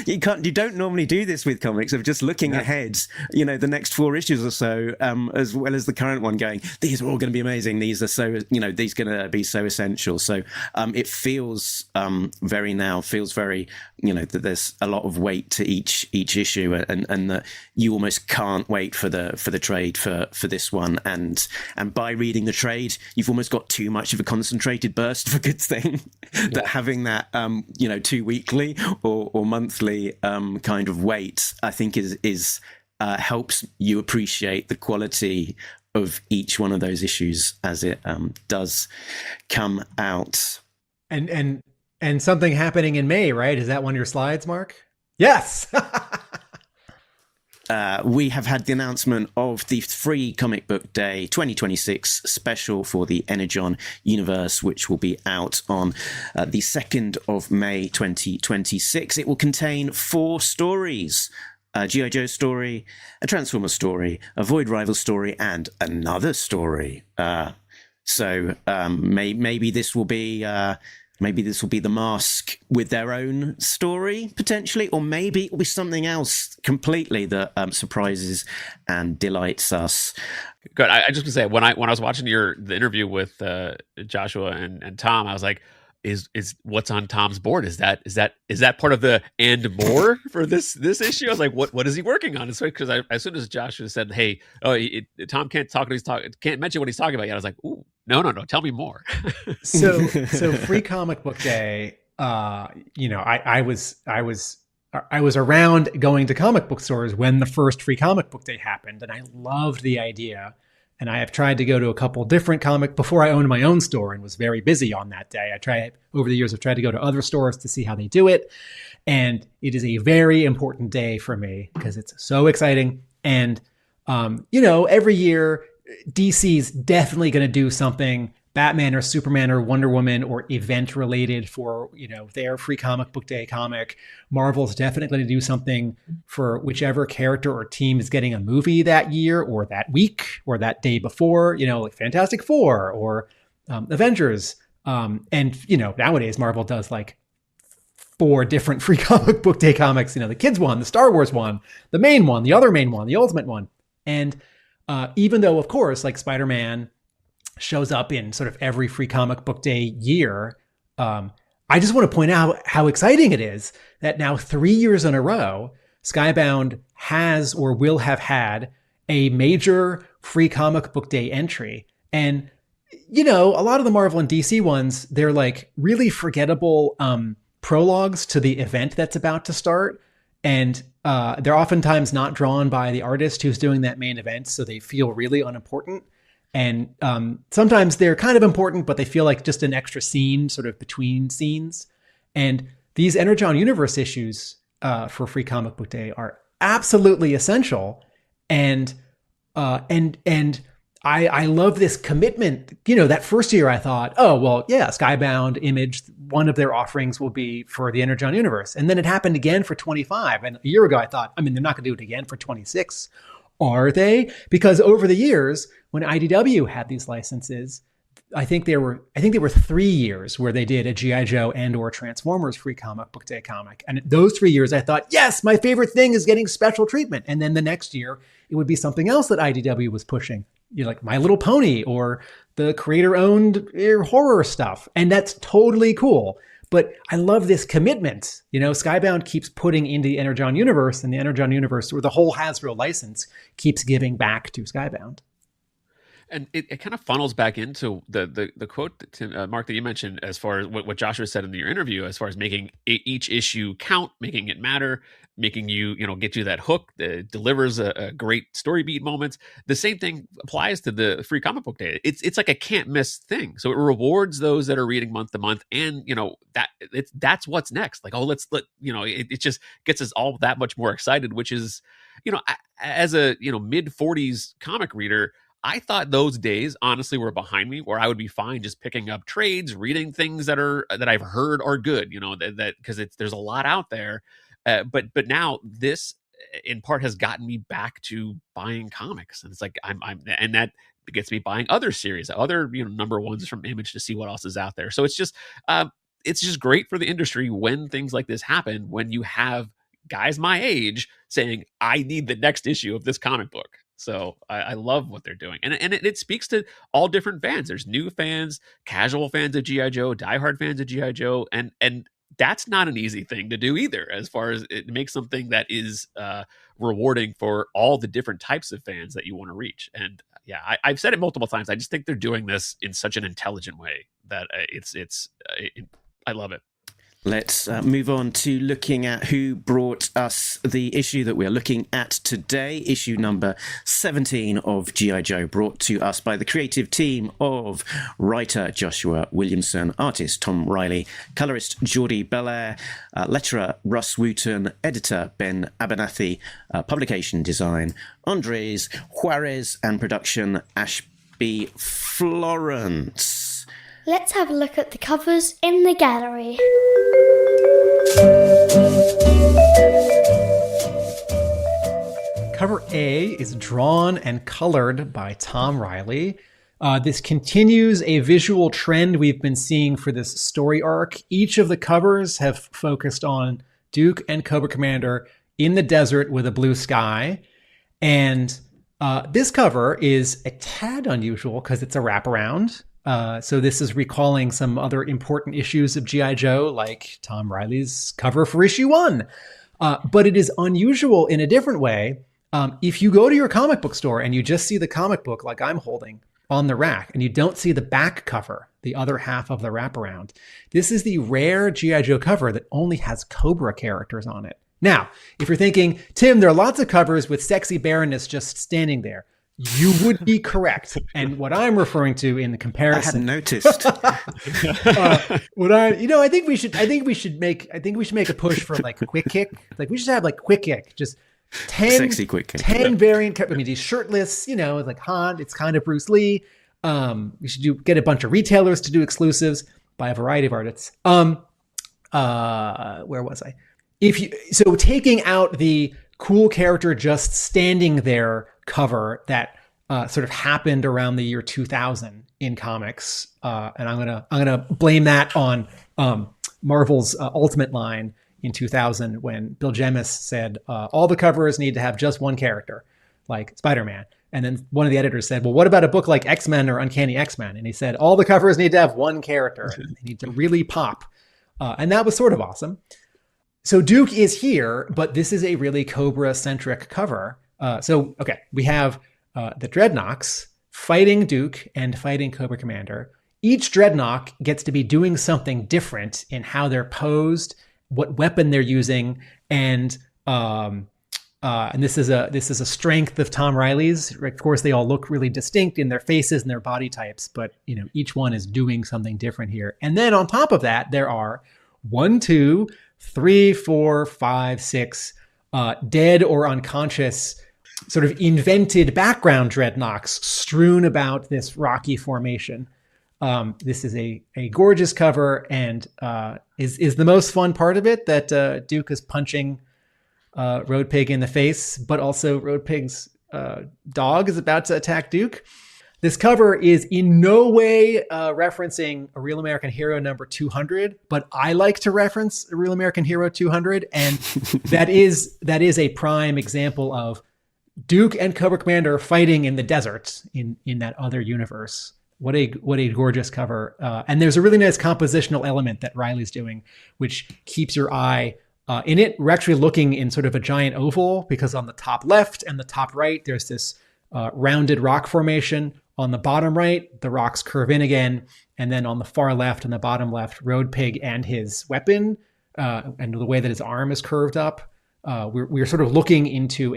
You don't normally do this with comics, of just looking ahead, you know, the next 4 issues or so, as well as the current one, going, these are all going to be amazing. These are so, you know, these are going to be so essential. So it feels feels very, you know, that there's a lot of weight to each issue, and that you almost can't wait for the trade for this one. And by reading the trade, you've almost got too much of a concentrated burst of a good thing. That having that, you know, 2 weekly or monthly kind of wait, I think is helps you appreciate the quality of each one of those issues as it does come out. And something happening in May, right? Is that one of your slides, Mark? Yes. We have had the announcement of the Free Comic Book Day 2026 special for the Energon Universe, which will be out on the 2nd of May 2026. It will contain 4 stories: a G.I. Joe story, a Transformer story, a Void Rival story, and another story. So maybe this will be... Maybe this will be the Mask with their own story, potentially, or maybe it will be something else completely that surprises and delights us. Good. I just want to say, when I was watching the interview with Joshua and Tom, I was like, is what's on Tom's board? Is that part of the and more for this issue? I was like, what is he working on? It's because as soon as Joshua said, hey, Tom can't mention what he's talking about yet, I was like, ooh, no, tell me more. So Free Comic Book Day, you know, I was around going to comic book stores when the first Free Comic Book Day happened, and I loved the idea. And I have tried to go to a couple different before I owned my own store, and was very busy on that day. Over the years, I've tried to go to other stores to see how they do it. And it is a very important day for me because it's so exciting. And, you know, every year DC's definitely going to do something, Batman or Superman or Wonder Woman or event related for, you know, their Free Comic Book Day comic. Marvel's definitely going to do something for whichever character or team is getting a movie that year or that week or that day before, you know, like Fantastic Four or Avengers. And, you know, nowadays Marvel does like 4 different Free Comic Book Day comics, you know, the kids one, the Star Wars one, the main one, the other main one, the ultimate one. And even though, of course, like Spider-Man shows up in sort of every Free Comic Book Day year, I just want to point out how exciting it is that now 3 years in a row, Skybound has or will have had a major Free Comic Book Day entry. And, you know, a lot of the Marvel and DC ones, they're like really forgettable prologues to the event that's about to start. And they're oftentimes not drawn by the artist who's doing that main event, so they feel really unimportant. And sometimes they're kind of important, but they feel like just an extra scene sort of between scenes. And these Energon Universe issues for Free Comic Book Day are absolutely essential. And I love this commitment. You know, that first year I thought, oh, well, yeah, Skybound, Image, one of their offerings will be for the Energon Universe. And then it happened again for 25. And a year ago I thought, I mean, they're not going to do it again for 26. Are they? Because over the years, when IDW had these licenses, I think there were 3 years where they did a G.I. Joe and or Transformers Free Comic Book Day comic. And those 3 years, I thought, yes, my favorite thing is getting special treatment. And then the next year, it would be something else that IDW was pushing. You know, like My Little Pony or the creator-owned horror stuff. And that's totally cool. But I love this commitment. You know, Skybound keeps putting into the Energon Universe, and the Energon Universe, or the whole Hasbro license, keeps giving back to Skybound. And it kind of funnels back into the quote that Tim, Mark, that you mentioned, as far as what Joshua said in your interview, as far as making each issue count, making it matter, making you get you that hook that delivers a great story beat moments. The same thing applies to the free comic book day. It's like a can't miss thing. So it rewards those that are reading month to month, and that's what's next. Like, it just gets us all that much more excited, which is, as a mid 40s comic reader, I thought those days honestly were behind me, where I would be fine just picking up trades, reading things that I've heard are good, that because there's a lot out there. But now this in part has gotten me back to buying comics, and it's like and that gets me buying other series, other number ones from Image, to see what else is out there. So it's just great for the industry when things like this happen, when you have guys my age saying, I need the next issue of this comic book. So I love what they're doing. And it speaks to all different fans. There's new fans, casual fans of G.I. Joe, diehard fans of G.I. Joe. And that's not an easy thing to do either, as far as it makes something that is rewarding for all the different types of fans that you want to reach. And yeah, I've said it multiple times. I just think they're doing this in such an intelligent way that I love it. Let's move on to looking at who brought us the issue that we're looking at today, issue number 17 of G.I. Joe, brought to us by the creative team of writer Joshua Williamson, artist Tom Reilly, colorist Jordie Bellaire, letterer Russ Wooton, editor Ben Abernethy, publication design Andres Juarez, and production Ashby, Florence. Let's have a look at the covers in the gallery. Cover A is drawn and colored by Tom Reilly. This continues a visual trend we've been seeing for this story arc. Each of the covers have focused on Duke and Cobra Commander in the desert with a blue sky. And this cover is a tad unusual because it's a wraparound. So this is recalling some other important issues of G.I. Joe, like Tom Reilly's cover for issue 1. But it is unusual in a different way. If you go to your comic book store and you just see the comic book like I'm holding on the rack, and you don't see the back cover, the other half of the wraparound, this is the rare G.I. Joe cover that only has Cobra characters on it. Now, if you're thinking, Tim, there are lots of covers with sexy Baroness just standing there, you would be correct. And what I'm referring to in the comparison, I hadn't noticed. I think we should make a push for like quick kick. Like we should have like quick kick, just 10 sexy quick kick. 10 variant. I mean, he's shirtless. It's like Han. It's kind of Bruce Lee. We should get a bunch of retailers to do exclusives by a variety of artists. Where was I? So taking out the cool character just standing there cover that sort of happened around the year 2000 in comics, and I'm gonna blame that on Marvel's Ultimate line in 2000, when Bill Jemas said all the covers need to have just one character, like Spider-Man. And then one of the editors said, well, what about a book like X-Men or Uncanny X-Men? And he said, all the covers need to have one character. They need to really pop. And that was sort of awesome. So Duke is here, but this is a really Cobra-centric cover. We have the Dreadnoks fighting Duke and fighting Cobra Commander. Each Dreadnok gets to be doing something different in how they're posed, what weapon they're using, and this is a strength of Tom Reilly's. Of course, they all look really distinct in their faces and their body types, but each one is doing something different here. And then on top of that, there are 1, 2, 3, 4, 5, 6 dead or unconscious, sort of invented background Dreadnoks strewn about this rocky formation. This is a gorgeous cover, and is the most fun part of it that Duke is punching Road Pig in the face, but also Road Pig's dog is about to attack Duke. This cover is in no way referencing A Real American Hero number 200, but I like to reference A Real American Hero 200, and that is a prime example of Duke and Cobra Commander fighting in the desert in that other universe. What a gorgeous cover. And there's a really nice compositional element that Reilly's doing, which keeps your eye in it. We're actually looking in sort of a giant oval, because on the top left and the top right, there's this rounded rock formation. On the bottom right, the rocks curve in again. And then on the far left and the bottom left, Road Pig and his weapon, and the way that his arm is curved up, we're sort of looking into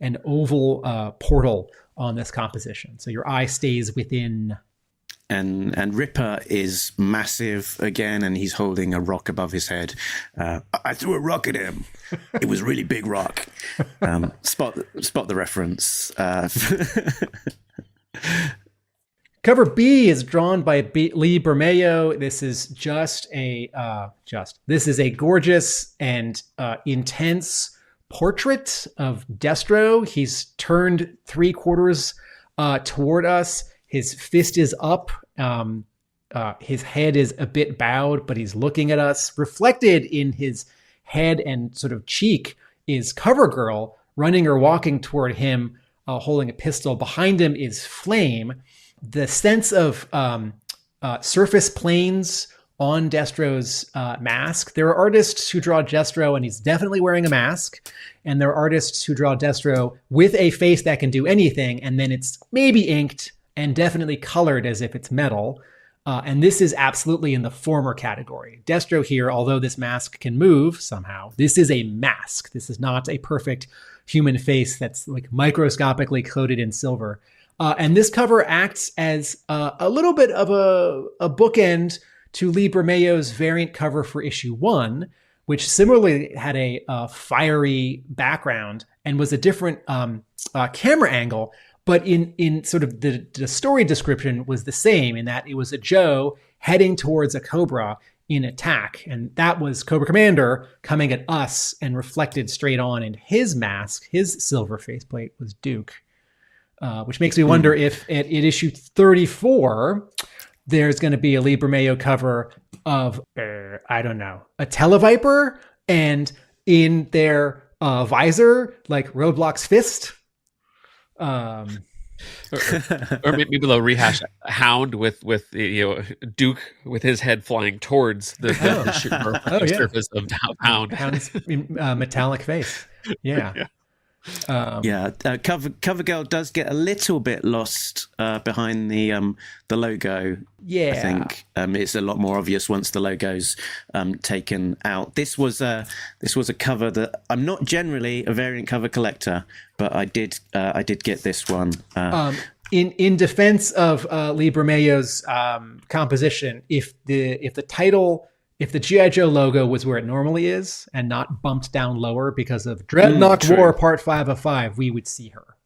an oval portal on this composition. So your eye stays within. And Ripper is massive again, and he's holding a rock above his head. I threw a rock at him. It was a really big rock. Spot the reference. Cover B is drawn by Lee Bermejo. This is this is a gorgeous and intense portrait of Destro. He's turned 3/4 toward us. His fist is up. His head is a bit bowed, but he's looking at us. Reflected in his head and sort of cheek is CoverGirl running or walking toward him, holding a pistol. Behind him is Flame. The sense of surface planes on Destro's mask. There are artists who draw Destro and he's definitely wearing a mask. And there are artists who draw Destro with a face that can do anything, and then it's maybe inked and definitely colored as if it's metal. And this is absolutely in the former category. Destro here, although this mask can move somehow, this is a mask. This is not a perfect human face that's like microscopically coated in silver. And this cover acts as a little bit of a bookend to Lee Bermejo's variant cover for issue 1, which similarly had a fiery background and was a different camera angle. But in sort of the story description was the same, in that it was a Joe heading towards a Cobra in attack. And that was Cobra Commander coming at us, and reflected straight on in his mask, his silver faceplate, was Duke. Which makes me wonder if at issue 34, there's going to be a Lee Bermejo cover of, I don't know, a Televiper, and in their visor, like Roadblock's fist. Or maybe they'll rehash Hound with Duke with his head flying towards the surface of Hound. Hound's metallic face. Yeah. Cover Girl does get a little bit lost behind the logo. Yeah, I think it's a lot more obvious once the logo's taken out. This was a cover that I'm not generally a variant cover collector, but I did get this one. In defense of Lee Bermejo's composition, if the G.I. Joe logo was where it normally is and not bumped down lower because of Dreadnok War Part 5 of 5, we would see her.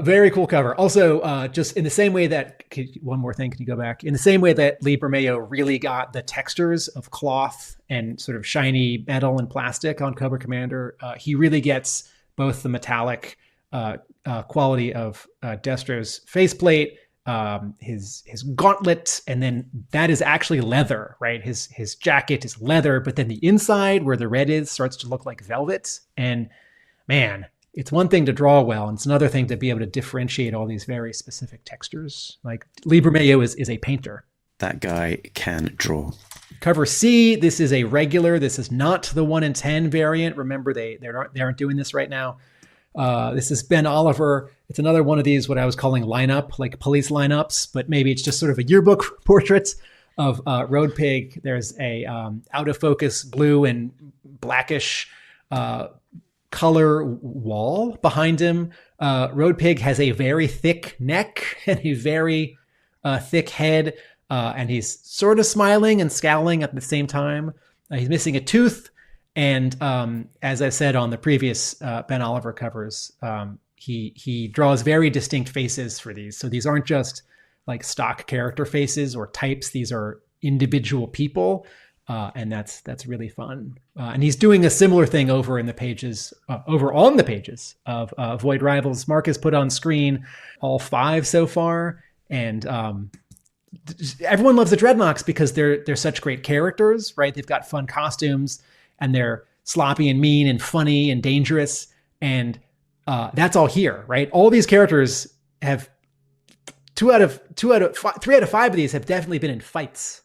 Very cool cover. Also, just in the same way that, one more thing, can you go back? In the same way that Lee Bermejo really got the textures of cloth and sort of shiny metal and plastic on Cobra Commander, he really gets both the metallic quality of Destro's faceplate, his gauntlet, and then that is actually leather, right? His jacket is leather, but then the inside where the red is starts to look like velvet. And man, it's one thing to draw well, and it's another thing to be able to differentiate all these very specific textures. Like Lee Bermejo is a painter. That guy can draw. Cover C, this is a regular. This is not the 1 in 10 variant. Remember, they aren't doing this right now. This is Ben Oliver. It's another one of these, what I was calling lineup, like police lineups, but maybe it's just sort of a yearbook portrait of Road Pig. There's a out of focus blue and blackish color wall behind him. Road Pig has a very thick neck and a very thick head, and he's sort of smiling and scowling at the same time. He's missing a tooth. And as I said on the previous Ben Oliver covers, he draws very distinct faces for these. So these aren't just like stock character faces or types. These are individual people, and that's really fun. And he's doing a similar thing over on the pages of Void Rivals. Mark has put on screen all 5 so far, and everyone loves the Dreadnoks because they're such great characters, right? They've got fun costumes. And they're sloppy and mean and funny and dangerous. And that's all here, right? All these characters have 3 out of 5 of these have definitely been in fights.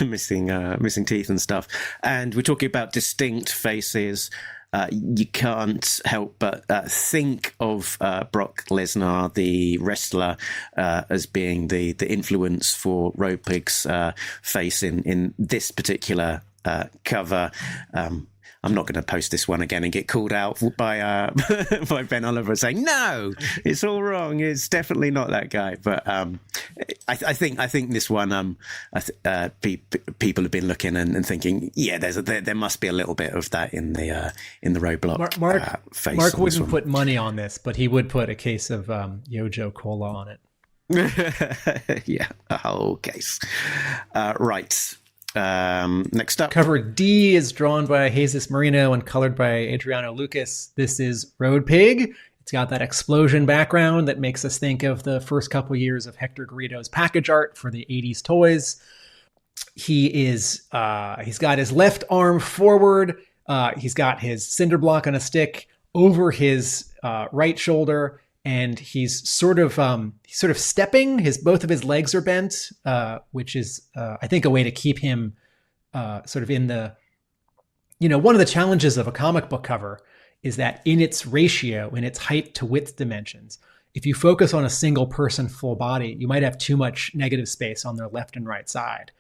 Missing teeth and stuff. And we're talking about distinct faces. you can't help but think of Brock Lesnar, the wrestler, as being the influence for Road Pig's face in this particular cover. I'm not going to post this one again and get called out by by Ben Oliver saying no, it's all wrong. It's definitely not that guy. But I think this one, people have been looking and thinking, yeah, there must be a little bit of that in the Roadblock face. Mark wouldn't put money on this, but he would put a case of Yojo Cola on it. Yeah, a whole case. Right. Next up, cover D is drawn by Jesus Marino and colored by Adriano Lucas. This is Road Pig. It's got that explosion background that makes us think of the first couple years of Hector Garrido's package art for the 80s toys. He's got his left arm forward. He's got his cinder block on a stick over his right shoulder, and he's sort of stepping. Both of his legs are bent, which is I think a way to keep him sort of in the, one of the challenges of a comic book cover is that in its ratio, in its height to width dimensions, if you focus on a single person full body, you might have too much negative space on their left and right side.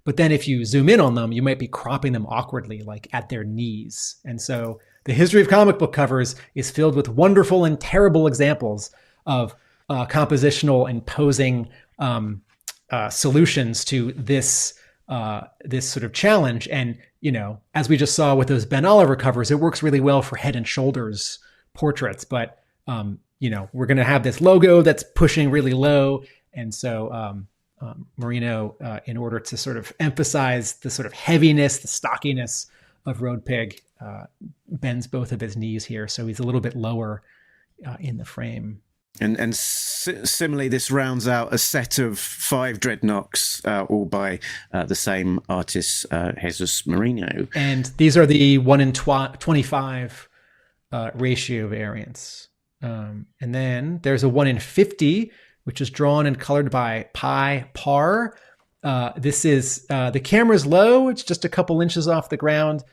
But then if you zoom in on them, you might be cropping them awkwardly, like at their knees. And so the history of comic book covers is filled with wonderful and terrible examples of compositional and posing solutions to this sort of challenge. And, as we just saw with those Ben Oliver covers, it works really well for Head and Shoulders portraits. But, we're going to have this logo that's pushing really low. And so Marino, in order to sort of emphasize the sort of heaviness, the stockiness of Road Pig, bends both of his knees here, so he's a little bit lower in the frame. And similarly, this rounds out a set of 5 Dreadnoks, all by the same artist, Jesus Marino. And these are the 1 in 25 ratio variants. And then there's a 1 in 50, which is drawn and colored by Pi Par. This is the camera's low; it's just a couple inches off the ground.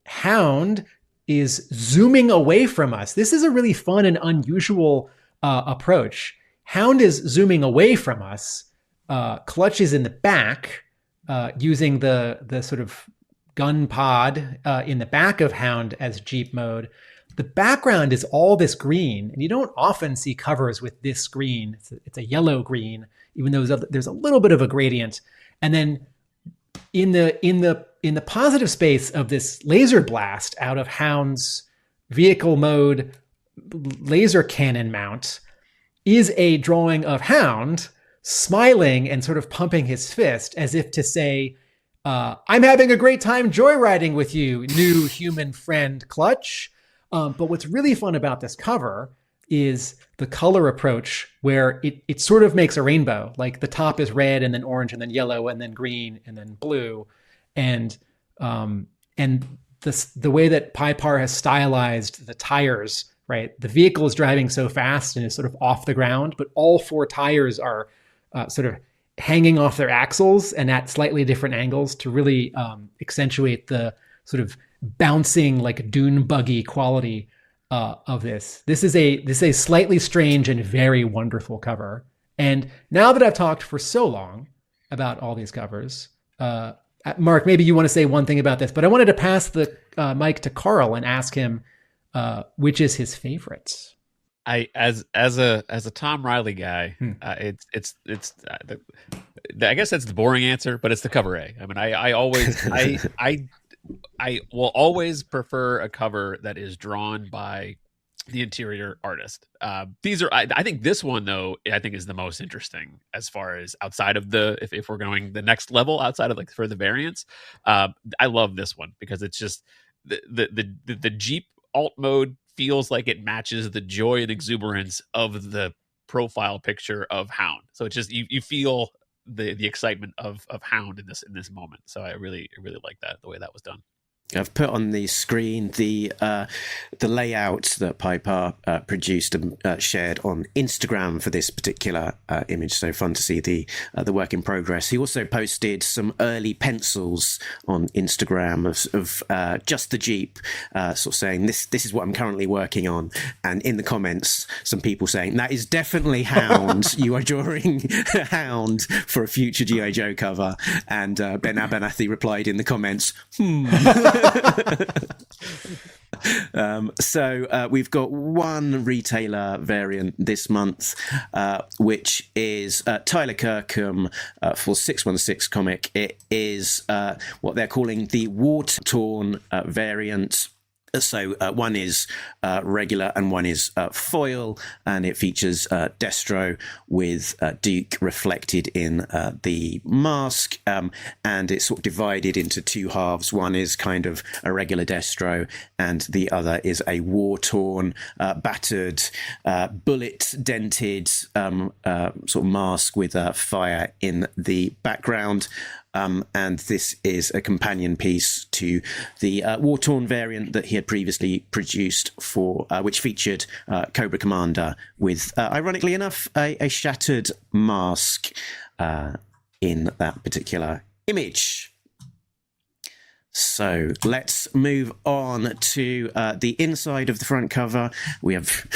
Hound is zooming away from us. This is a really fun and unusual approach. Hound is zooming away from us. Clutch is in the back, using the sort of gun pod in the back of Hound as Jeep mode. The background is all this green, and you don't often see covers with this green. It's a yellow green, even though there's a little bit of a gradient. And then in the positive space of this laser blast out of Hound's vehicle mode laser cannon mount is a drawing of Hound smiling and sort of pumping his fist as if to say, I'm having a great time joyriding with you, new human friend Clutch. But what's really fun about this cover is the color approach, where it sort of makes a rainbow. Like the top is red and then orange and then yellow and then green and then blue. And the way that Pi Par has stylized the tires, right? The vehicle is driving so fast and is sort of off the ground, but all 4 tires are sort of hanging off their axles and at slightly different angles to really accentuate the sort of bouncing, like dune buggy quality of this. This is a slightly strange and very wonderful cover. And now that I've talked for so long about all these covers, Mark, maybe you want to say one thing about this, but I wanted to pass the mic to Carl and ask him which is his favorite. As a Tom Reilly guy, it's I guess that's the boring answer, but it's the cover A. I mean, I will always prefer a cover that is drawn by the interior artist. These are, I think this one though, I think is the most interesting as far as outside of if we're going the next level outside of like for the variants. I love this one because it's just the Jeep alt mode feels like it matches the joy and exuberance of the profile picture of Hound. So it's just, you feel the excitement of Hound in this moment. So I really like that, the way that was done. I've put on the screen the layout that Piper produced and shared on Instagram for this particular image. So fun to see the work in progress. He also posted some early pencils on Instagram of just the Jeep, sort of saying this is what I'm currently working on. And in the comments, some people saying that is definitely Hound. You are drawing Hound for a future G.I. Joe cover. And Ben Abernethy replied in the comments, So we've got one retailer variant this month, which is Tyler Kirkham for 616 comic. It is what they're calling the war-torn variant. So one is regular and one is foil, and it features Destro with Duke reflected in the mask, and it's sort of divided into two halves. One is kind of a regular Destro, and the other is a war-torn, battered, bullet-dented sort of mask with fire in the background. And this is a companion piece to the war-torn variant that he had previously produced for, which featured Cobra Commander with, ironically enough, a shattered mask in that particular image. So let's move on to the inside of the front cover. We have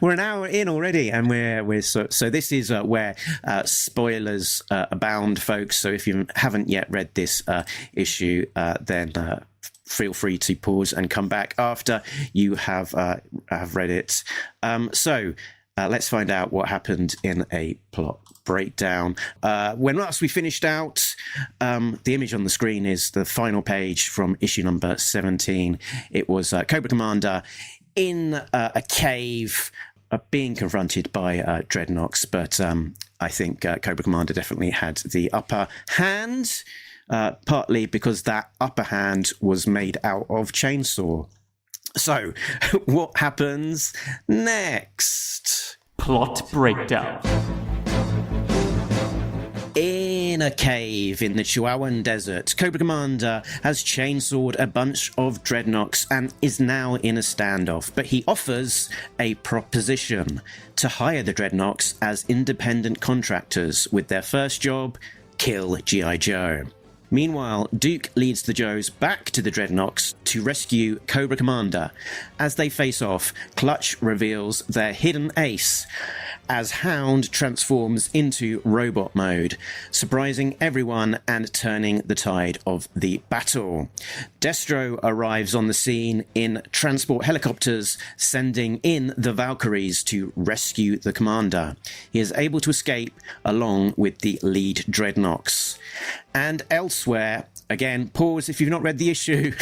we're an hour in already, and we're so this is where spoilers abound, folks. So if you haven't yet read this issue, then feel free to pause and come back after you have read it. So let's find out what happened in a plot breakdown. When last we finished out, the image on the screen is the final page from issue number 17. It was Cobra Commander in a cave being confronted by Dreadnoks, but I think Cobra Commander definitely had the upper hand, partly because that upper hand was made out of chainsaw. So, what happens next? Plot breakdown. In a cave in the Chihuahuan Desert, Cobra Commander has chainsawed a bunch of Dreadnoks and is now in a standoff, but he offers a proposition to hire the Dreadnoks as independent contractors with their first job, kill G.I. Joe. Meanwhile, Duke leads the Joes back to the Dreadnoks to rescue Cobra Commander. As they face off, Clutch reveals their hidden ace as Hound transforms into robot mode, surprising everyone and turning the tide of the battle. Destro arrives on the scene in transport helicopters, sending in the Valkyries to rescue the commander. He is able to escape along with the lead Dreadnoks. And elsewhere, again, pause if you've not read the issue.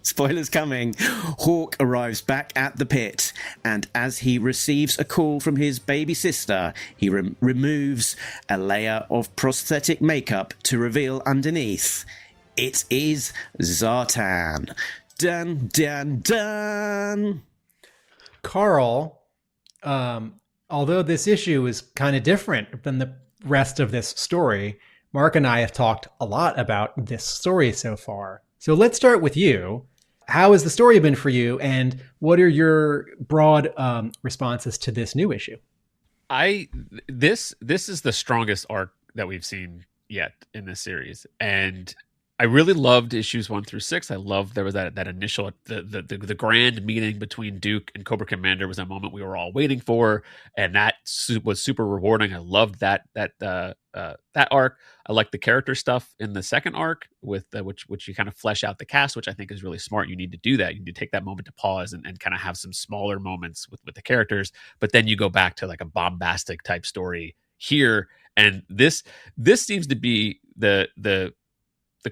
Spoilers coming. Hawk arrives back at the pit, and as he receives a call from his baby sister, he removes a layer of prosthetic makeup to reveal underneath. It is Zartan. Dun, dun, dun. Carl, although this issue is kind of different than the rest of this story, Mark and I have talked a lot about this story so far. So let's start with you. How has the story been for you, and what are your broad responses to this new issue? This is the strongest arc that we've seen yet in this series, and I really loved issues 1 through 6. I loved there was that initial the grand meeting between Duke and Cobra Commander was a moment we were all waiting for, and that was super rewarding. I loved that arc. I like the character stuff in the second arc with which you kind of flesh out the cast, which I think is really smart. You need to do that. You need to take that moment to pause and kind of have some smaller moments with the characters, but then you go back to like a bombastic type story here. And this seems to be the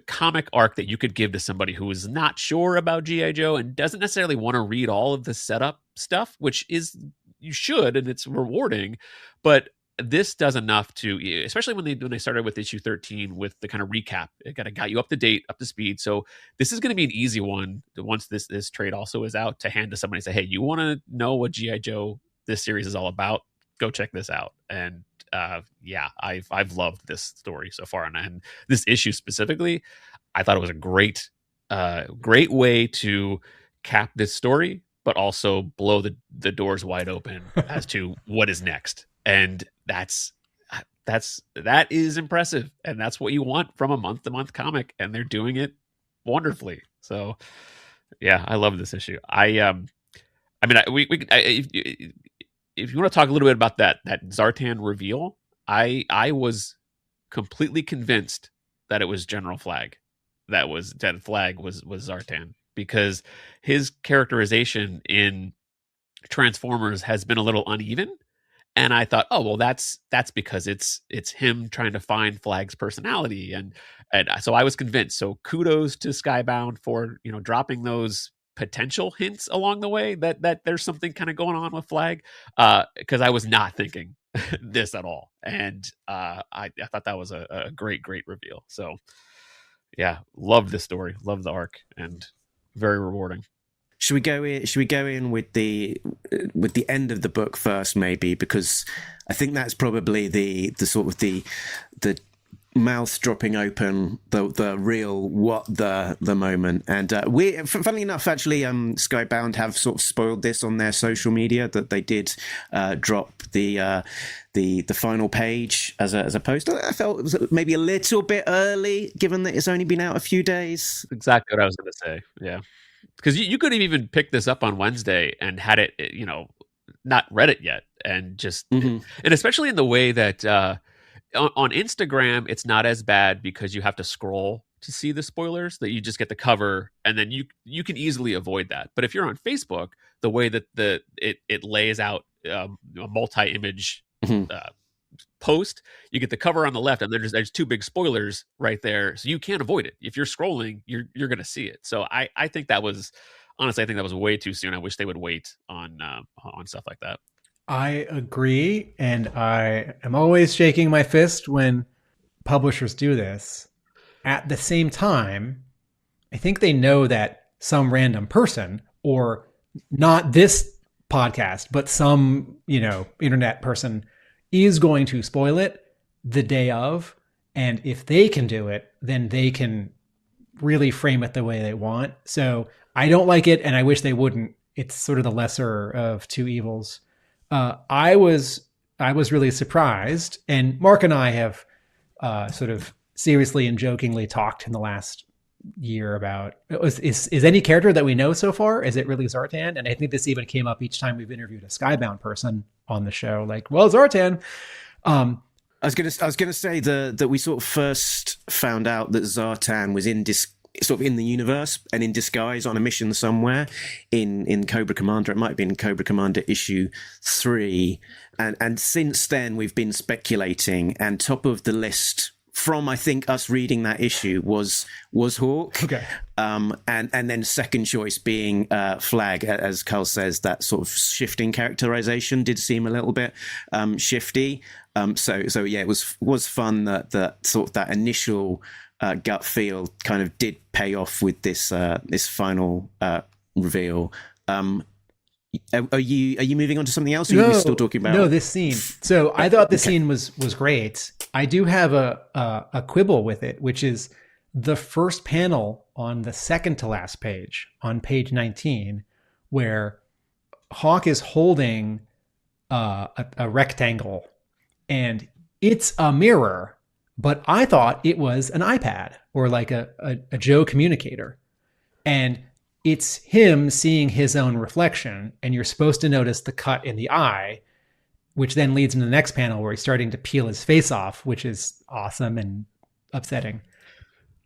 comic arc that you could give to somebody who is not sure about G.I. Joe and doesn't necessarily want to read all of the setup stuff, which is, you should, and it's rewarding, but this does enough to, especially when they started with issue 13 with the kind of recap, it got you up to date, up to speed. So this is going to be an easy one once this trade also is out to hand to somebody and say, hey, you want to know what G.I. Joe this series is all about? Go check this out. And I've loved this story so far, and this issue specifically, I thought it was a great great way to cap this story, but also blow the doors wide open as to what is next. And that is impressive, and that's what you want from a month-to-month comic, and they're doing it wonderfully. So yeah, I love this issue. If you want to talk a little bit about that Zartan reveal, I was completely convinced that it was General Flag. That Flag was Zartan, because his characterization in Transformers has been a little uneven. And I thought, oh, well, that's because it's him trying to find Flag's personality. And so I was convinced. So kudos to Skybound for, dropping those potential hints along the way that there's something kind of going on with Flag, because I was not thinking this at all. And I thought that was a great reveal. So yeah, love this story, love the arc, and very rewarding. Should we go in with the end of the book first, maybe, because I think that's probably the sort of the mouth dropping open, the real what the moment. And we, funnily enough, actually, Skybound have sort of spoiled this on their social media, that they did drop the final page as a post. I felt it was maybe a little bit early, given that it's only been out a few days. Exactly what I was going to say. Yeah, because you could have even picked this up on Wednesday and had it, not read it yet, and just and especially in the way that. On Instagram, it's not as bad because you have to scroll to see the spoilers, that you just get the cover, and then you can easily avoid that. But if you're on Facebook, the way that it lays out a multi-image post, you get the cover on the left, and then there's two big spoilers right there, so you can't avoid it. If you're scrolling, you're going to see it. So I think that was way too soon. I wish they would wait on stuff like that. I agree, and I am always shaking my fist when publishers do this. At the same time, I think they know that some random person, or not this podcast, but some, internet person, is going to spoil it the day of. And if they can do it, then they can really frame it the way they want. So I don't like it, and I wish they wouldn't. It's sort of the lesser of two evils. I was really surprised, and Mark and I have sort of seriously and jokingly talked in the last year about is any character that we know so far, is it really Zartan? And I think this even came up each time we've interviewed a Skybound person on the show, like, well, Zartan. I was gonna say that we sort of first found out that Zartan was sort of in the universe and in disguise on a mission somewhere in Cobra Commander. It might have been Cobra Commander issue 3. And since then we've been speculating, and top of the list from, I think, us reading that issue was Hawk. Okay. And then second choice being Flag. As Carl says, that sort of shifting characterization did seem a little bit shifty. So yeah, it was fun that sort of that initial gut feel kind of did pay off with this final reveal. Are you moving on to something else? Or are you still talking about? No, this scene. So I thought the scene was great. I do have a quibble with it, which is the first panel on the second to last page, on page 19, where Hawk is holding a rectangle, and it's a mirror. But I thought it was an iPad or like a Joe communicator. And it's him seeing his own reflection. And you're supposed to notice the cut in the eye, which then leads into the next panel where he's starting to peel his face off, which is awesome and upsetting.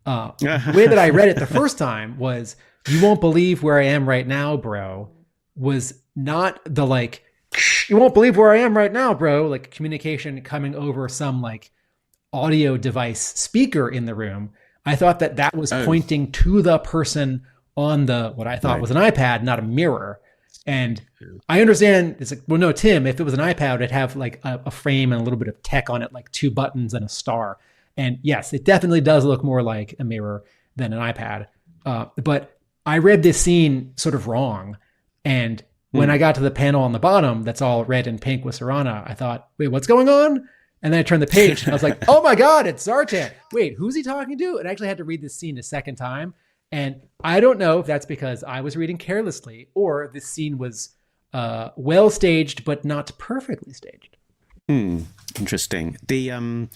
The way that I read it the first time was, "You won't believe where I am right now, bro," was not the like, "You won't believe where I am right now, bro," like communication coming over some like audio device speaker in the room. I thought that was pointing to the person on what I thought was an iPad, not a mirror. And I understand it's like, well, no, Tim, if it was an iPad, it'd have like a frame and a little bit of tech on it, like 2 buttons and a star. And yes, it definitely does look more like a mirror than an iPad. But I read this scene sort of wrong. And when I got to the panel on the bottom, that's all red and pink with Serana, I thought, wait, what's going on? And then I turned the page and I was like, oh my God, it's Zartan. Wait, who's he talking to? And I actually had to read this scene a second time. And I don't know if that's because I was reading carelessly or this scene was well staged but not perfectly staged. Interesting. The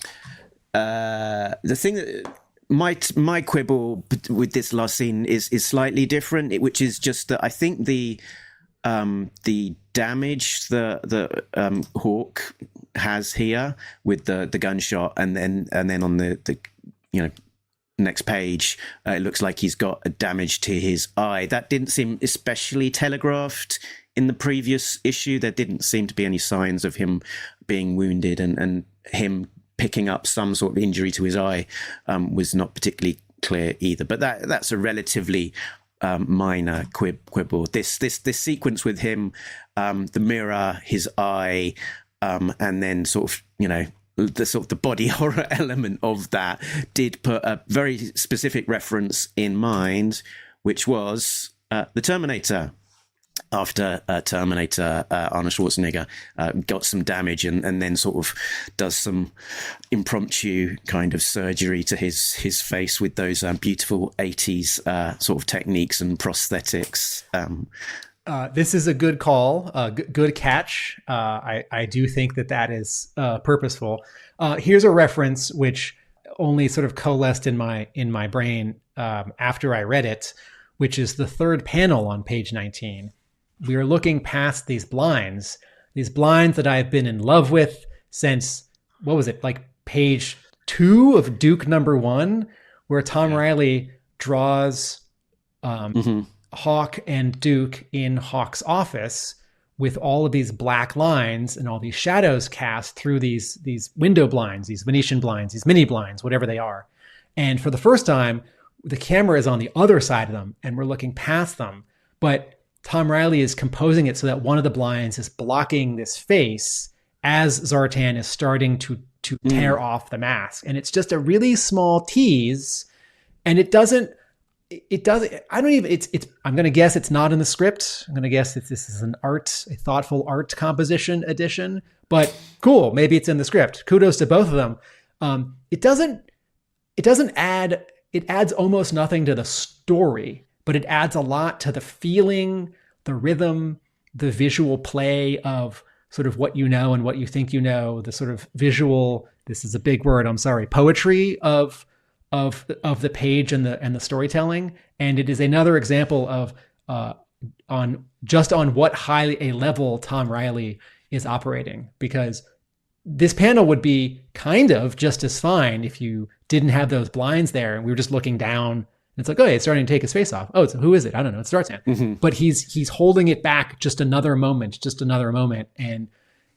thing that my quibble with this last scene is slightly different, which is just that I think the damage the Hawk has here with the gunshot, and then on the next page, it looks like he's got a damage to his eye. That didn't seem especially telegraphed in the previous issue. There didn't seem to be any signs of him being wounded, and him picking up some sort of injury to his eye was not particularly clear either. But that's a relatively minor quibble. This sequence with him, the mirror, his eye, and then sort of the body horror element of that did put a very specific reference in mind, which was the Terminator. After Terminator, Arnold Schwarzenegger got some damage and then sort of does some impromptu kind of surgery to his face with those beautiful 80s sort of techniques and prosthetics. This is a good call, good catch. I do think that is purposeful. Here's a reference which only sort of coalesced in my brain after I read it, which is the third panel on page 19. We are looking past these blinds that I've been in love with since, what was it, like page 2 of Duke #1, where Tom Reilly draws Hawk and Duke in Hawk's office with all of these black lines and all these shadows cast through these window blinds, these Venetian blinds, these mini blinds, whatever they are. And for the first time, the camera is on the other side of them and we're looking past them. But Tom Reilly is composing it so that one of the blinds is blocking this face as Zartan is starting to tear off the mask. And it's just a really small tease. And I'm going to guess it's not in the script. I'm going to guess that this is a thoughtful art composition edition, but cool. Maybe it's in the script. Kudos to both of them. It adds almost nothing to the story, but it adds a lot to the feeling, the rhythm, the visual play of sort of what you know and what you think you know, the sort of visual, this is a big word, I'm sorry, poetry of the page and the storytelling. And it is another example of on what high a level Tom Reilly is operating, because this panel would be kind of just as fine if you didn't have those blinds there and we were just looking down. It's like, oh, it's starting to take his face off. Oh, who is it? I don't know. It's Zartan. Mm-hmm. But he's holding it back just another moment. And,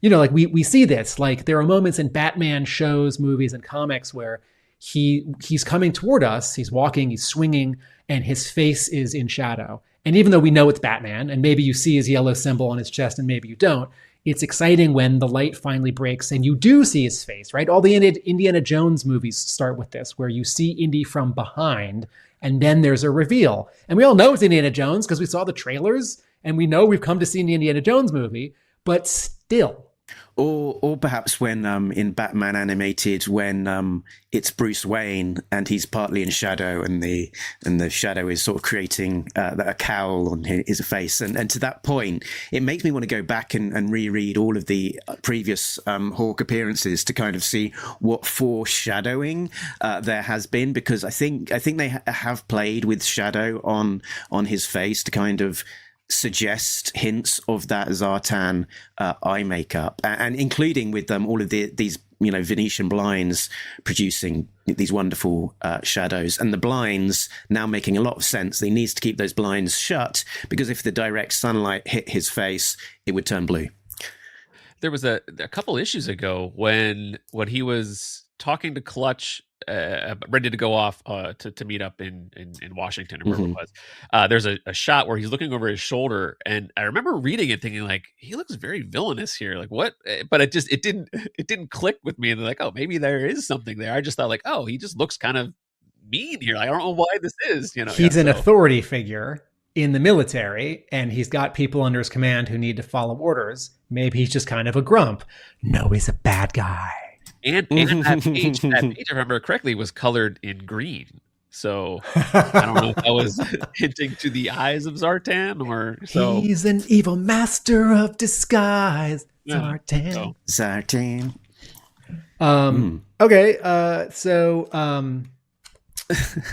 like we see this, like there are moments in Batman shows, movies, and comics where he's coming toward us. He's walking, he's swinging, and his face is in shadow. And even though we know it's Batman, and maybe you see his yellow symbol on his chest and maybe you don't, it's exciting when the light finally breaks and you do see his face, right? All the Indiana Jones movies start with this, where you see Indy from behind and then there's a reveal. And we all know it's Indiana Jones because we saw the trailers and we know we've come to see an Indiana Jones movie, but still. Or perhaps when in Batman Animated, when it's Bruce Wayne and he's partly in shadow and the shadow is sort of creating a cowl on his face. And to that point, it makes me want to go back and reread all of the previous Hawk appearances to kind of see what foreshadowing there has been, because I think they have played with shadow on his face to kind of suggest hints of that Zartan eye makeup, and including with all of these Venetian blinds producing these wonderful shadows, and the blinds now making a lot of sense. They need to keep those blinds shut because if the direct sunlight hit his face, it would turn blue. There was a couple issues ago when he was talking to Clutch, ready to go off to meet up in Washington or wherever it was. There's a shot where he's looking over his shoulder, and I remember reading it thinking like, he looks very villainous here. Like what? But it didn't click with me. And like, oh, maybe there is something there. I just thought like, oh, he just looks kind of mean here. Like, I don't know why this is. He's an authority figure in the military, and he's got people under his command who need to follow orders. Maybe he's just kind of a grump. No, he's a bad guy. And that page, if I remember correctly, was colored in green. So I don't know if that was hinting to the eyes of Zartan or so. He's an evil master of disguise, Zartan. So, Zartan. Okay, so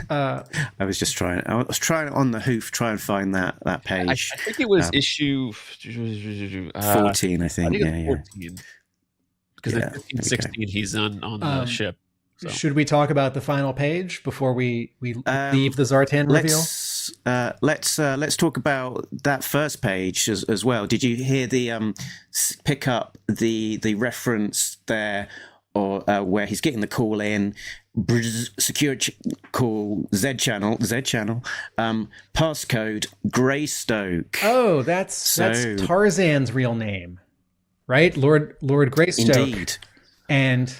I was just trying. I was trying on the hoof, try and find that page. I think it was issue 14. I think. It's 14. Because Yeah, in 15, 16, he's on the ship. So. should we talk about the final page before we leave the Zartan reveal? Let's talk about that first page as well. Did you hear the pick up the reference there, or where he's getting the call in? Secure call Z channel, passcode Greystoke. Oh, that's Tarzan's real name, right? Lord Greystoke. Indeed. And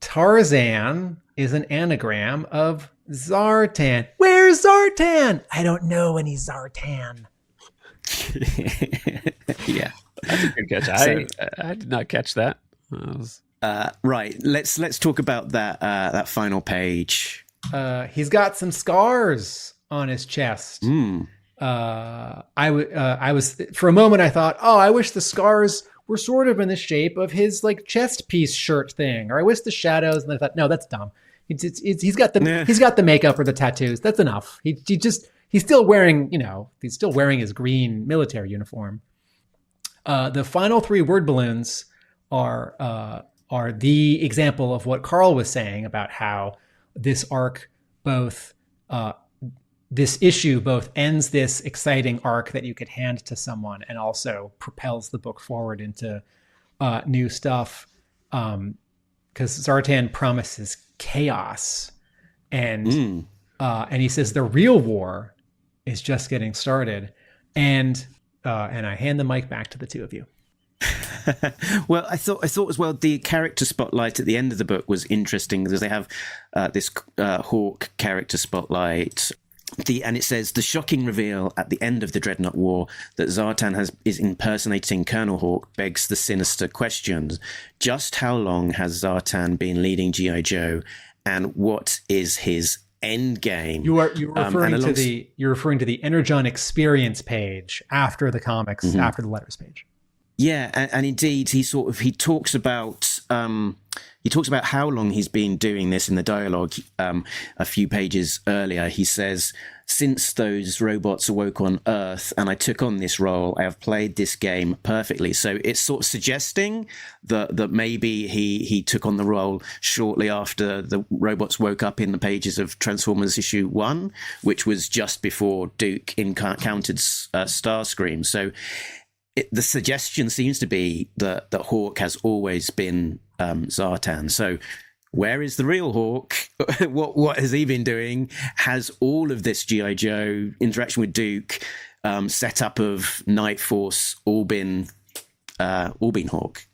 Tarzan is an anagram of Zartan. Where's Zartan? I don't know any Zartan. Yeah, That's a good catch. I did not catch that. Right. Let's talk about that final page. He's got some scars on his chest. I was for a moment I thought, oh, I wish the scars were sort of in the shape of his like chest piece shirt thing, or I wish the shadows. And I thought, no, that's dumb. He's got the makeup or the tattoos. That's enough. He's still wearing his green military uniform. The final 3 word balloons are the example of what Carl was saying about how this arc this issue both ends this exciting arc that you could hand to someone and also propels the book forward into new stuff. Because Zartan promises chaos, and he says the real war is just getting started. And I hand the mic back to the two of you. Well, I thought as well the character spotlight at the end of the book was interesting because they have this Hawk character spotlight. And it says the shocking reveal at the end of the Dreadnok War that Zartan is impersonating Colonel Hawk begs the sinister questions. Just how long has Zartan been leading G.I. Joe, and what is his end game? You're referring to the Energon Experience page after the comics, after the letters page. Yeah, and indeed, he talks about how long he's been doing this in the dialogue. A few pages earlier, he says, "Since those robots awoke on Earth and I took on this role, I have played this game perfectly." So it's sort of suggesting that maybe he took on the role shortly after the robots woke up in the pages of Transformers issue 1, which was just before Duke encountered Starscream. So the suggestion seems to be that Hawk has always been Zartan. So where is the real Hawk? What has he been doing? Has all of this G.I. Joe interaction with Duke, setup of Night Force, all been Hawk?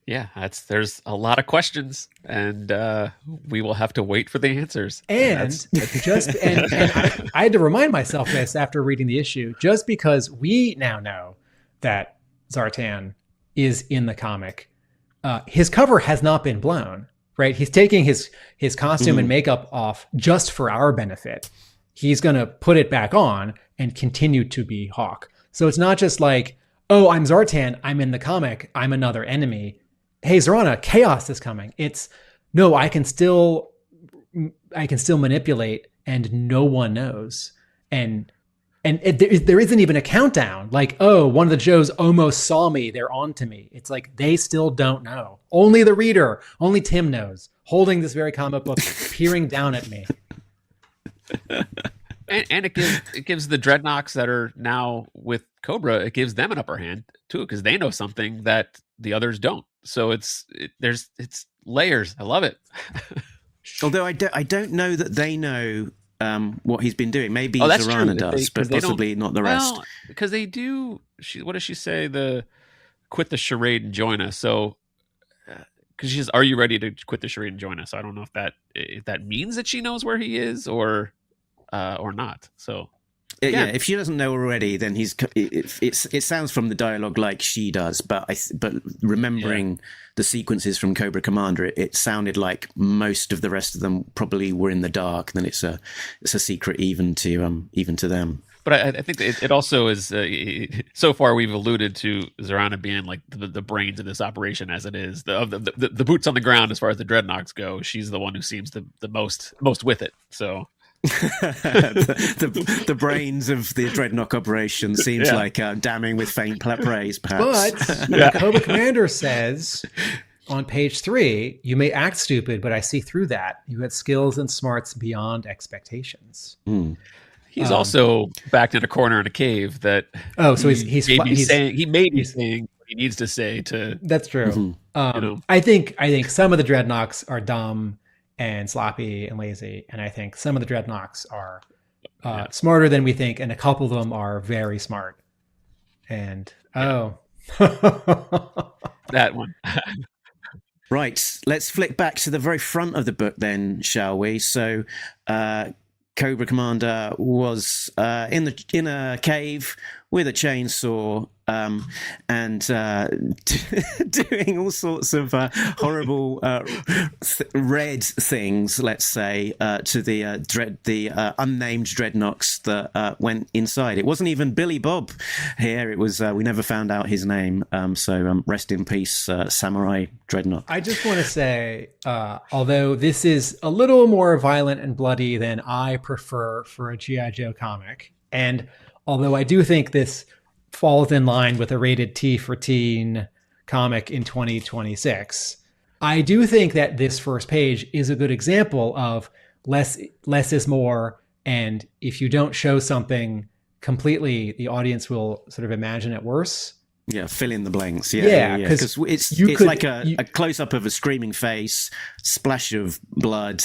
Yeah, there's a lot of questions, and we will have to wait for the answers. And I had to remind myself this after reading the issue, just because we now know that Zartan is in the comic. His cover has not been blown, right? He's taking his costume and makeup off just for our benefit. He's going to put it back on and continue to be Hawk. So it's not just like, oh, I'm Zartan, I'm in the comic, I'm another enemy. Hey, Zorana, chaos is coming. It's no, I can still manipulate, and no one knows. And there isn't even a countdown. Like, oh, one of the Joes almost saw me. They're on to me. It's like they still don't know. Only the reader, only Tim knows, holding this very comic book, peering down at me. And it gives the Dreadnoks that are now with Cobra, it gives them an upper hand too, because they know something that the others don't. So it's layers. I love it. Although I don't know that they know what he's been doing. Maybe that's Zorana true. does, but possibly not the rest. Well, because they do. What does she say? Quit the charade and join us. So, because she says, "Are you ready to quit the charade and join us?" So I don't know if that means that she knows where he is or not. So Yeah, if she doesn't know already, then it sounds from the dialogue like she does, but remembering the sequences from Cobra Commander, it sounded like most of the rest of them probably were in the dark. Then it's a secret even to them. But I think it also is. So far, we've alluded to Zarana being like the brains of this operation, as it is the boots on the ground as far as the Dreadnoks go. She's the one who seems the most with it. So. the brains of the Dreadnok operation seems like damning with faint praise, perhaps. But Cobra Commander says on page 3, you may act stupid, but I see through that. You had skills and smarts beyond expectations. He's also backed in a corner in a cave that. Oh, so he may be saying what he needs to say to. That's true. I think some of the Dreadnoks are dumb and sloppy and lazy, and I think some of the Dreadnoks are smarter than we think, and a couple of them are very smart. And that one. Right, let's flick back to the very front of the book then, shall we? So Cobra Commander was in a cave with a chainsaw and doing all sorts of horrible red things, let's say, to the unnamed Dreadnoks that went inside. It wasn't even Billy Bob here. It was we never found out his name. So rest in peace, Samurai Dreadnok. I just want to say, although this is a little more violent and bloody than I prefer for a G.I. Joe comic, and although I do think this falls in line with a rated T for teen comic in 2026, I do think that this first page is a good example of less is more. And if you don't show something completely, the audience will sort of imagine it worse. Yeah, fill in the blanks. Yeah, because it's like a close-up of a screaming face, splash of blood,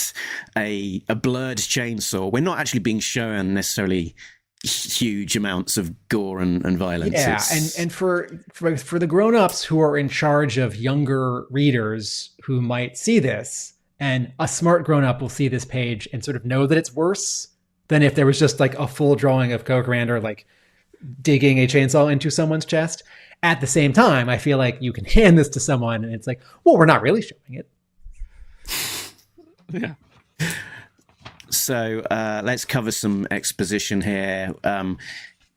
a blurred chainsaw. We're not actually being shown necessarily huge amounts of gore and violence. Yeah, and for the grown-ups who are in charge of younger readers who might see this, and a smart grown-up will see this page and sort of know that it's worse than if there was just like a full drawing of Cobra Commander like digging a chainsaw into someone's chest. At the same time, I feel like you can hand this to someone and it's like, well, we're not really showing it. Yeah. So let's cover some exposition here.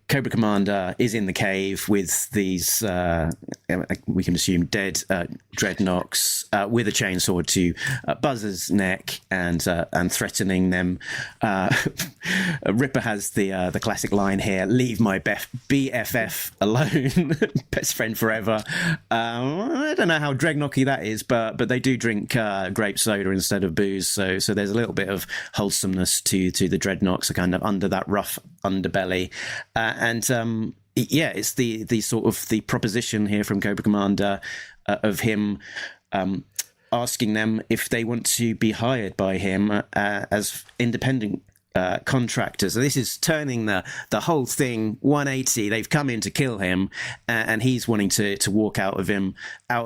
Cobra Commander is in the cave with these, we can assume, dead Dreadnoks with a chainsaw to Buzz's neck and threatening them. Ripper has the classic line here: "Leave my BFF alone, best friend forever." I don't know how Dreadnoky that is, but they do drink grape soda instead of booze, so there's a little bit of wholesomeness to the Dreadnoks, are kind of under that rough underbelly. It's the sort of the proposition here from Cobra Commander of him asking them if they want to be hired by him as independent contractors. So this is turning the whole thing 180. They've come in to kill him, and he's wanting to walk out of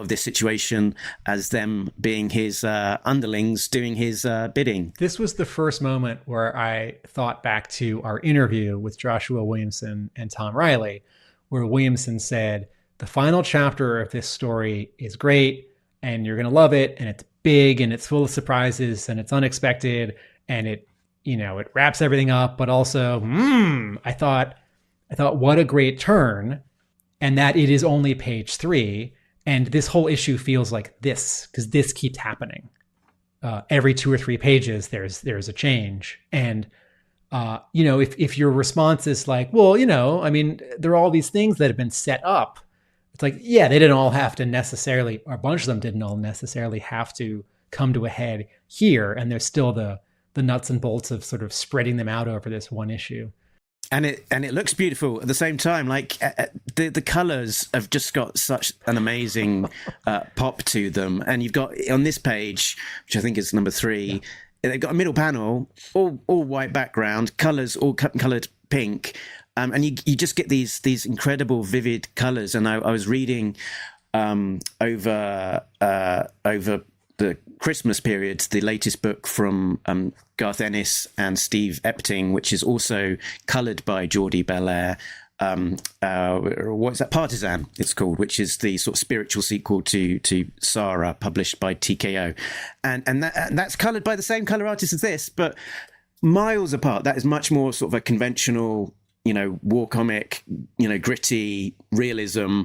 this situation as them being his underlings doing his bidding. This was the first moment where I thought back to our interview with Joshua Williamson and Tom Reilly, where Williamson said, the final chapter of this story is great, and you're going to love it, and it's big, and it's full of surprises, and it's unexpected, and it wraps everything up, but also, I thought, what a great turn, and that it is only page 3, and this whole issue feels like this, because this keeps happening. Every 2 or 3 pages, there's a change, and if your response is like, well, there are all these things that have been set up. It's like, yeah, they didn't all have to necessarily, or a bunch of them didn't all necessarily have to come to a head here, and there's still the nuts and bolts of sort of spreading them out over this one issue. And it looks beautiful at the same time. Like the colors have just got such an amazing pop to them. And you've got on this page, which I think is number 3, they've got a middle panel, all white background, colors all colored pink, and you just get these incredible vivid colors. And I was reading over the Christmas period, the latest book from Garth Ennis and Steve Epting, which is also coloured by Jordie Bellaire. What's that? Partisan, it's called, which is the sort of spiritual sequel to Sarah, published by TKO, and that's coloured by the same colour artist as this, but miles apart. That is much more sort of a conventional, war comic, gritty realism.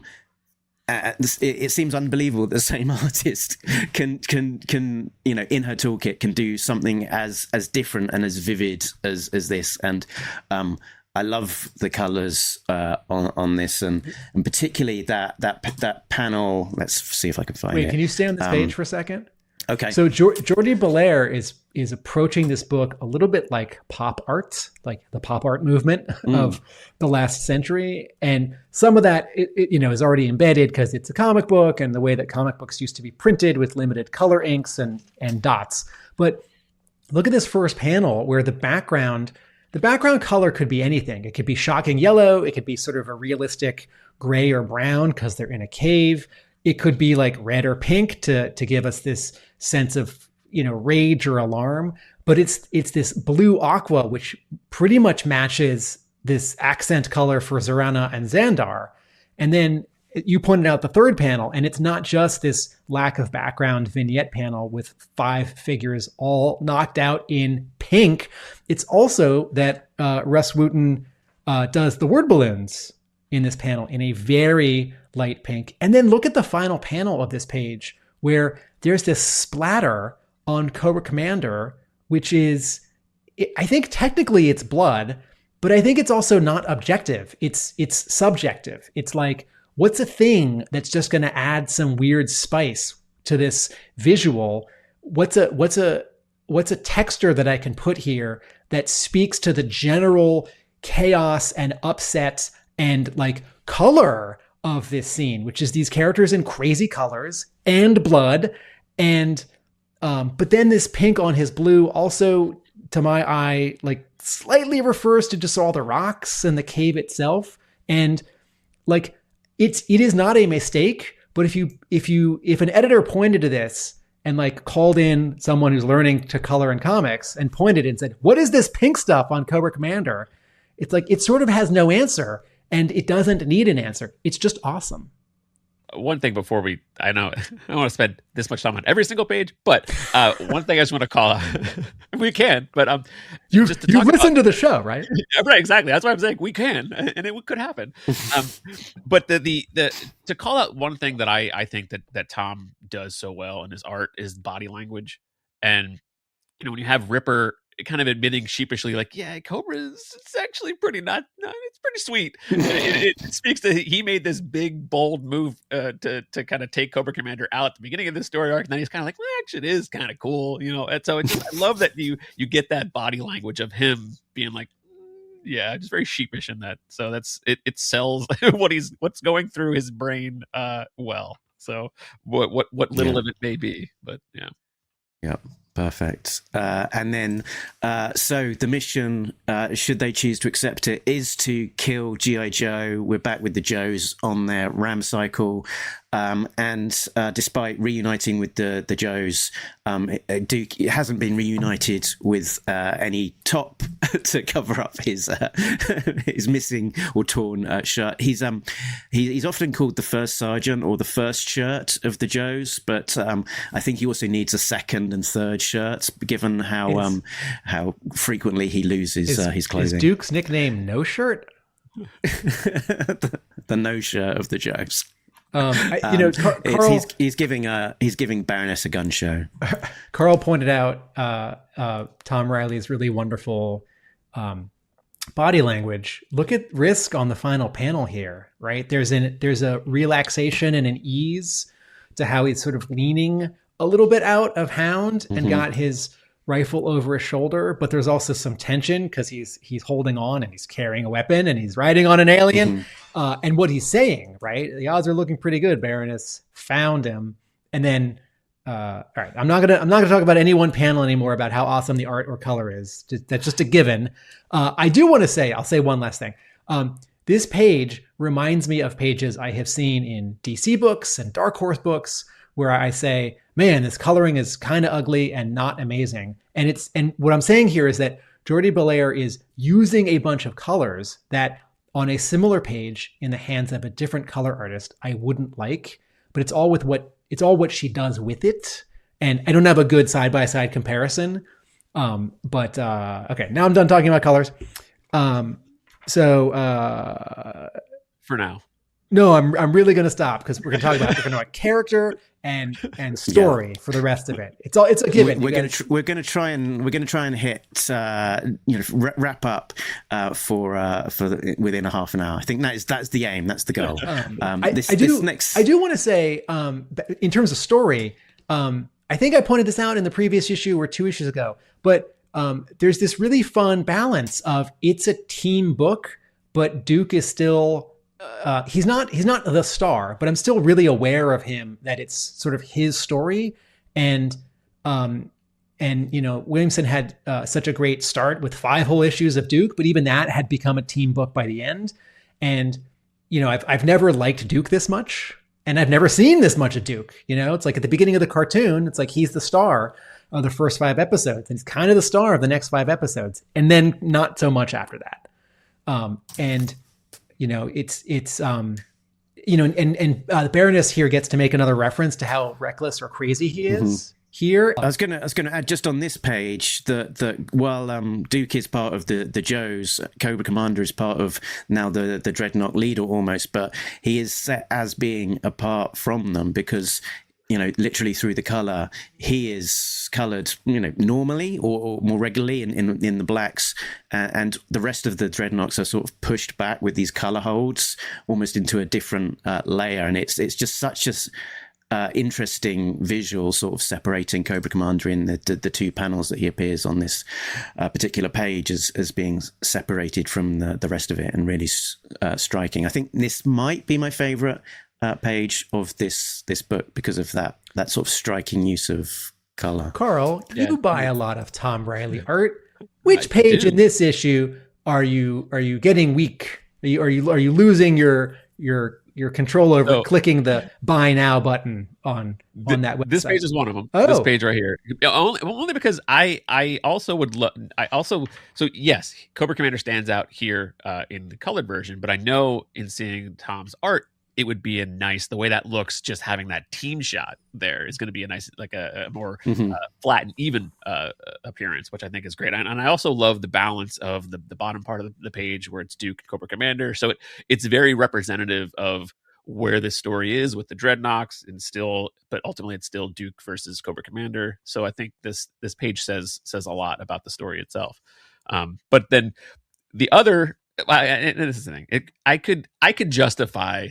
It seems unbelievable that the same artist can in her toolkit can do something as different and as vivid as this. And I love the colours on this, and particularly that panel. Let's see if I can find it. Wait, can you stay on this page for a second? Okay. So Jordie Bellaire is approaching this book a little bit like pop art, like the pop art movement of the last century, and some of that is already embedded because it's a comic book and the way that comic books used to be printed with limited color inks and dots. But look at this first panel where the background color could be anything. It could be shocking yellow. It could be sort of a realistic gray or brown because they're in a cave. It could be like red or pink to give us this sense of, rage or alarm. But it's this blue aqua, which pretty much matches this accent color for Zorana and Xandar. And then you pointed out the third panel, and it's not just this lack of background vignette panel with 5 figures all knocked out in pink. It's also that Russ Wooton does the word balloons in this panel in a very light pink. And then look at the final panel of this page where there's this splatter on Cobra Commander, which is, I think technically it's blood, but I think it's also not objective. It's subjective. It's like, what's a thing that's just going to add some weird spice to this visual? What's a texture that I can put here that speaks to the general chaos and upset and like color of this scene, which is these characters in crazy colors and blood, and but then this pink on his blue also, to my eye, like slightly refers to just all the rocks and the cave itself, and like it is not a mistake. But if an editor pointed to this and like called in someone who's learning to color in comics and pointed and said, "What is this pink stuff on Cobra Commander?" It's like it sort of has no answer. And it doesn't need an answer. It's just awesome. One thing before I know I don't want to spend this much time on every single page, but one thing I just want to call out, we can, but you listen to the show, right? Right, exactly. That's why I'm saying we can, and it could happen. But the to call out one thing that I think that Tom does so well in his art is body language, and when you have Ripper kind of admitting sheepishly, like, yeah, it's actually pretty it's pretty sweet. It speaks to he made this big bold move to kind of take Cobra Commander out at the beginning of this story arc, and then he's kind of like, well, actually, it is kind of cool, And so I love that you get that body language of him being like, yeah, just very sheepish in that. So that's it sells what's going through his brain well. So what little of it may be, but yeah. Yep. Perfect. And then, so the mission, should they choose to accept it, is to kill G.I. Joe. We're back with the Joes on their ram cycle. And despite reuniting with the Joes, Duke hasn't been reunited with any top to cover up his missing or torn shirt. He's often called the first sergeant or the first shirt of the Joes, but I think he also needs a second and third shirt, given how frequently he loses his clothing. Is Duke's nickname No Shirt? the No Shirt of the Joes. Carl, he's giving Baroness a gun show. Carl pointed out Tom Reilly's really wonderful body language. Look at Risk on the final panel here, right? There's a relaxation and an ease to how he's sort of leaning a little bit out of Hound and got his rifle over his shoulder, but there's also some tension because he's holding on and he's carrying a weapon and he's riding on an alien. And what he's saying, right? The odds are looking pretty good. Baroness found him. And then, all right, I'm not gonna talk about any one panel anymore about how awesome the art or color is. That's just a given. I do want to say, I'll say one last thing. This page reminds me of pages I have seen in DC books and Dark Horse books where I say, man, this coloring is kind of ugly and not amazing. And what I'm saying here is that Jordie Bellaire is using a bunch of colors that on a similar page in the hands of a different color artist I wouldn't like, but it's all what she does with it. And I don't have a good side-by-side comparison. But okay, now I'm done talking about colors. For now. No, I'm really going to stop because we're going to talk about character and story for the rest of it. It's a given. We're going to try and hit wrap up within a half an hour. I think that's the aim. That's the goal. I do want to say in terms of story, I think I pointed this out in the previous issue or 2 issues ago, but there's this really fun balance of it's a team book, but Duke is still. He's not the star, but I'm still really aware of him, that it's sort of his story. And Williamson had such a great start with 5 whole issues of Duke, but even that had become a team book by the end. And, I've never liked Duke this much, and I've never seen this much of Duke. It's like at the beginning of the cartoon, it's like he's the star of the first 5 episodes, and he's kind of the star of the next 5 episodes, and then not so much after that. The Baroness here gets to make another reference to how reckless or crazy he is here. I was gonna add just on this page that while Duke is part of the Joes, Cobra Commander is part of now the Dreadnok leader almost, but he is set as being apart from them because literally through the color, he is colored, normally or more regularly in the blacks, and the rest of the Dreadnoks are sort of pushed back with these color holds almost into a different layer, and it's just such a interesting visual sort of separating Cobra Commander in the 2 panels that he appears on this particular page as being separated from the rest of it, and really striking. I think this might be my favorite page of this book because of that sort of striking use of color. Carl, you buy a lot of Tom Reilly art. Which page in this issue are you getting weak? Are you losing your control over clicking the buy now button on that website? This page is one of them. Oh. This page right here. Only because I also would love. So yes, Cobra Commander stands out here in the colored version, but I know in seeing Tom's art, it would be the way that looks, just having that team shot there is going to be a nice, like a more flat and even appearance, which I think is great. And I also love the balance of the bottom part of the page where it's Duke and Cobra Commander. So it's very representative of where this story is with the Dreadnoks, but ultimately it's still Duke versus Cobra Commander. So I think this page says a lot about the story itself. But then the other, and this is the thing, I could justify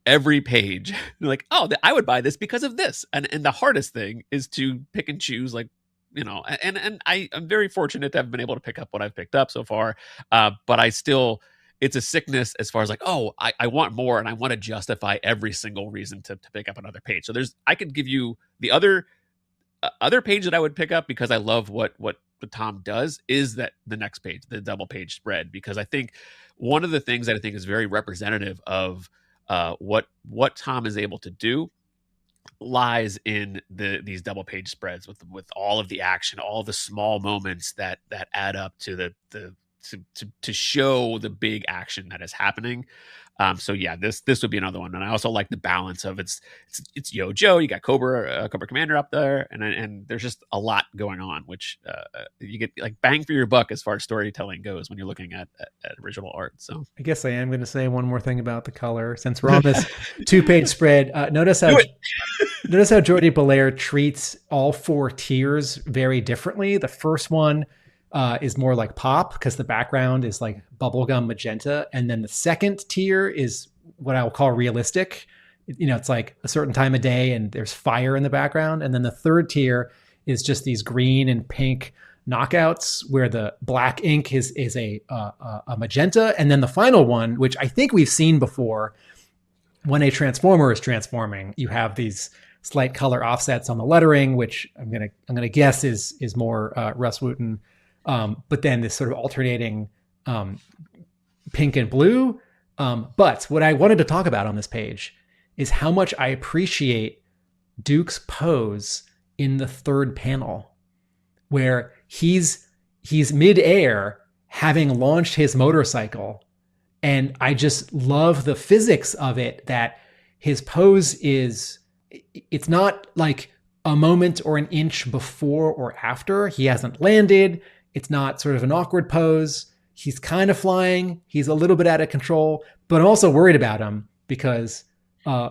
every page like, I would buy this because of this, and the hardest thing is to pick and choose, like, and I'm very fortunate to have been able to pick up what I've picked up so far, but it's a sickness as far as like, I want more, and I want to justify every single reason to pick up another page. So I could give you the other page that I would pick up because I love what Tom does is that the next page, the double page spread, because I think one of the things that I think is very representative of what Tom is able to do lies in these double page spreads with all of the action, all the small moments that add up to to show the big action that is happening. So yeah, this would be another one. And I also like the balance of it's Yo Joe, you got Cobra Commander up there, and there's just a lot going on, which you get like bang for your buck as far as storytelling goes when you're looking at original art. So I guess I am going to say one more thing about the color since we're on this 2-page spread. Notice how Jordie Bellaire treats all 4 tiers very differently. The first one is more like pop because the background is like bubblegum magenta. And then the second tier is what I will call realistic. It's like a certain time of day and there's fire in the background. And then the third tier is just these green and pink knockouts where the black ink is a magenta. And then the final one, which I think we've seen before, when a transformer is transforming, you have these slight color offsets on the lettering, which I'm gonna guess is more Russ Wooton. But then this sort of alternating pink and blue. But what I wanted to talk about on this page is how much I appreciate Duke's pose in the third panel, where he's midair having launched his motorcycle. And I just love the physics of it, that his pose it's not like a moment or an inch before or after. He hasn't landed. It's not sort of an awkward pose. He's kind of flying. He's a little bit out of control, but I'm also worried about him because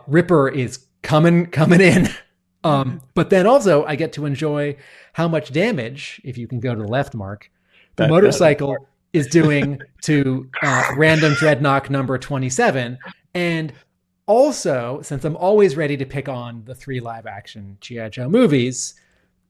Ripper is coming in. But then also I get to enjoy how much damage, if you can go to the left, Mark, the motorcycle is doing to random Dreadnok number 27. And also, since I'm always ready to pick on the 3 live action G.I. Joe movies,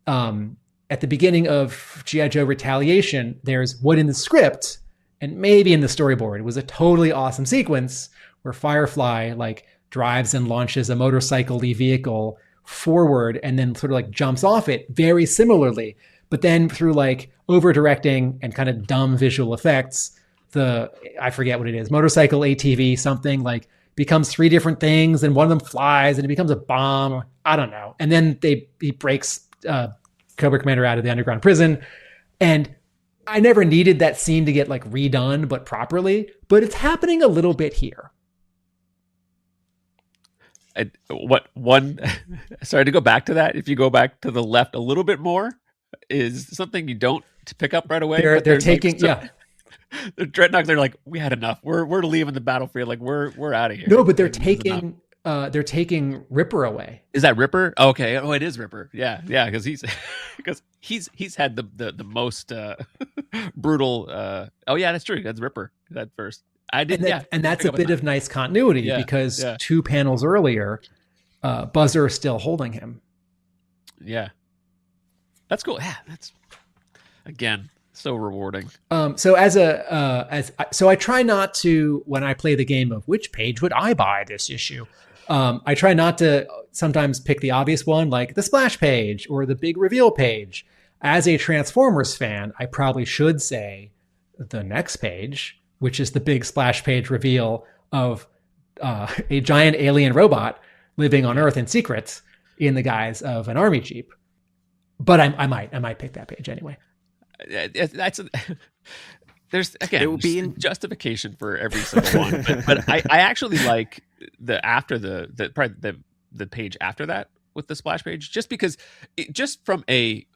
at the beginning of G.I. Joe Retaliation, there's what in the script and maybe in the storyboard was a totally awesome sequence where Firefly like drives and launches a motorcycle-y vehicle forward and then sort of like jumps off it very similarly. But then through like over directing and kind of dumb visual effects, I forget what it is, motorcycle ATV something like becomes 3 different things, and one of them flies and it becomes a bomb. I don't know. And then he breaks Cobra Commander out of the underground prison. And I never needed that scene to get like redone, but properly. But it's happening a little bit here. Sorry to go back to that. If you go back to the left a little bit more, is something you don't pick up right away. They're taking the Dreadnoks. They're like, we had enough. We're leaving the battlefield. Like we're out of here. No, but they're taking Ripper away. Is that Ripper? Okay. Oh, it is Ripper. Yeah, because he's had the most brutal. Oh yeah, that's true. That's Ripper. That first. I did. And that's a bit of nice continuity because 2 panels earlier, Buzzer is still holding him. Yeah. That's cool. Yeah, that's again so rewarding. So I try not to, when I play the game of which page would I buy this issue, I try not to sometimes pick the obvious one like the splash page or the big reveal page. As a Transformers fan, I probably should say the next page, which is the big splash page reveal of a giant alien robot living on Earth in secret in the guise of an army jeep. But I might pick that page anyway. There's again, it will be in justification for every single one, but I actually like the page after that with the splash page, just because just from a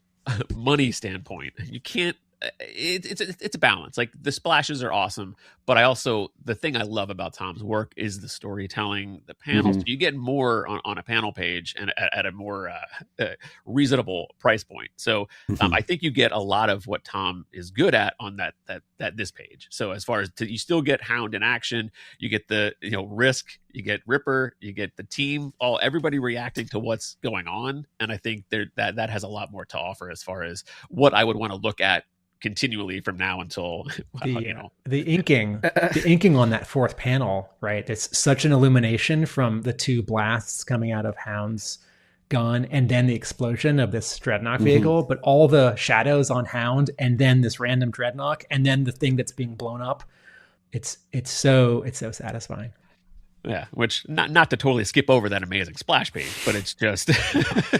money standpoint, you can't. It's a balance. Like the splashes are awesome, but the thing I love about Tom's work is the storytelling, the panels. Mm-hmm. You get more on a panel page and at a more reasonable price point. So I think you get a lot of what Tom is good at on that this page. So as far as you still get Hound in action, you get the Risk, you get Ripper, you get the team, everybody reacting to what's going on, and I think that has a lot more to offer as far as what I would want to look at continually from now until the inking on that 4th panel, right? It's such an illumination from the 2 blasts coming out of Hound's gun and then the explosion of this Dreadnok vehicle, but all the shadows on Hound and then this random Dreadnok and then the thing that's being blown up. It's so satisfying. Yeah, which not to totally skip over that amazing splash page, but it's just.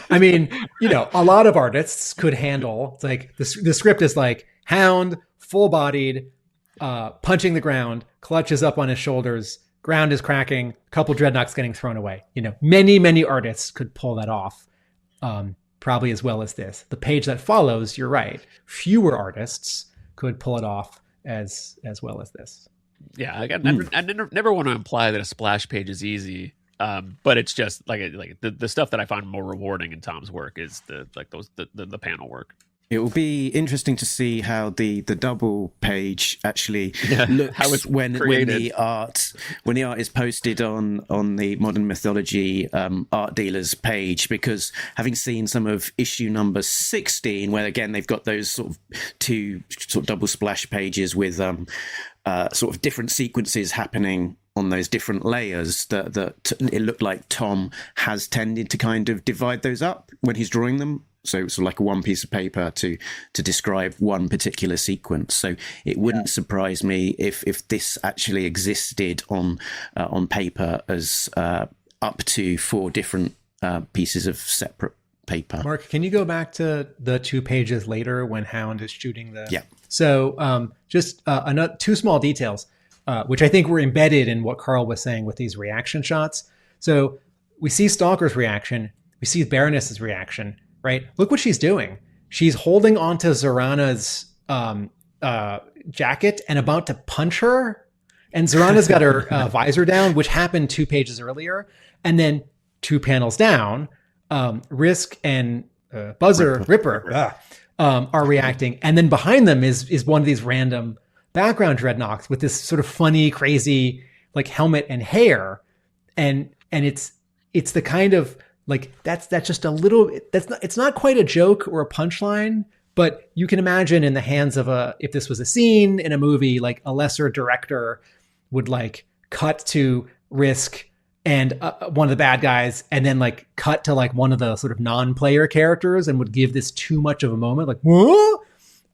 I mean, a lot of artists could handle. It's like the script is like Hound, full-bodied, punching the ground, clutches up on his shoulders, ground is cracking, couple Dreadnoks getting thrown away. Many artists could pull that off, probably as well as this. The page that follows, you're right, fewer artists could pull it off as well as this. Yeah, I never want to imply that a splash page is easy, but it's just like the stuff that I find more rewarding in Tom's work is the panel work. It will be interesting to see how the double page actually looks how it's when the art is posted on the Modern Mythology art dealers page, because having seen some of issue number 16, where again they've got those sort of 2 sort of double splash pages with sort of different sequences happening on those different layers, that it looked like Tom has tended to kind of divide those up when he's drawing them. So it's like one piece of paper to describe one particular sequence. So it wouldn't surprise me if this actually existed on paper as up to 4 different pieces of separate paper. Mark, can you go back to the 2 pages later when Hound is shooting the... Yeah. So just another 2 small details, which I think were embedded in what Carl was saying with these reaction shots. So we see Stalker's reaction. We see Baroness's reaction, right? Look what she's doing. She's holding onto Zorana's jacket and about to punch her. And Zorana's got her visor down, which happened 2 pages earlier. And then 2 panels down, Risk and Ripper are reacting. And then behind them is one of these random background Dreadnoks with this sort of funny, crazy, like helmet and hair. And it's the kind of like, that's just a little, it's not quite a joke or a punchline, but you can imagine in the hands of if this was a scene in a movie, like a lesser director would like cut to Risk and one of the bad guys, and then like cut to like one of the sort of non-player characters and would give this too much of a moment, like, whoa!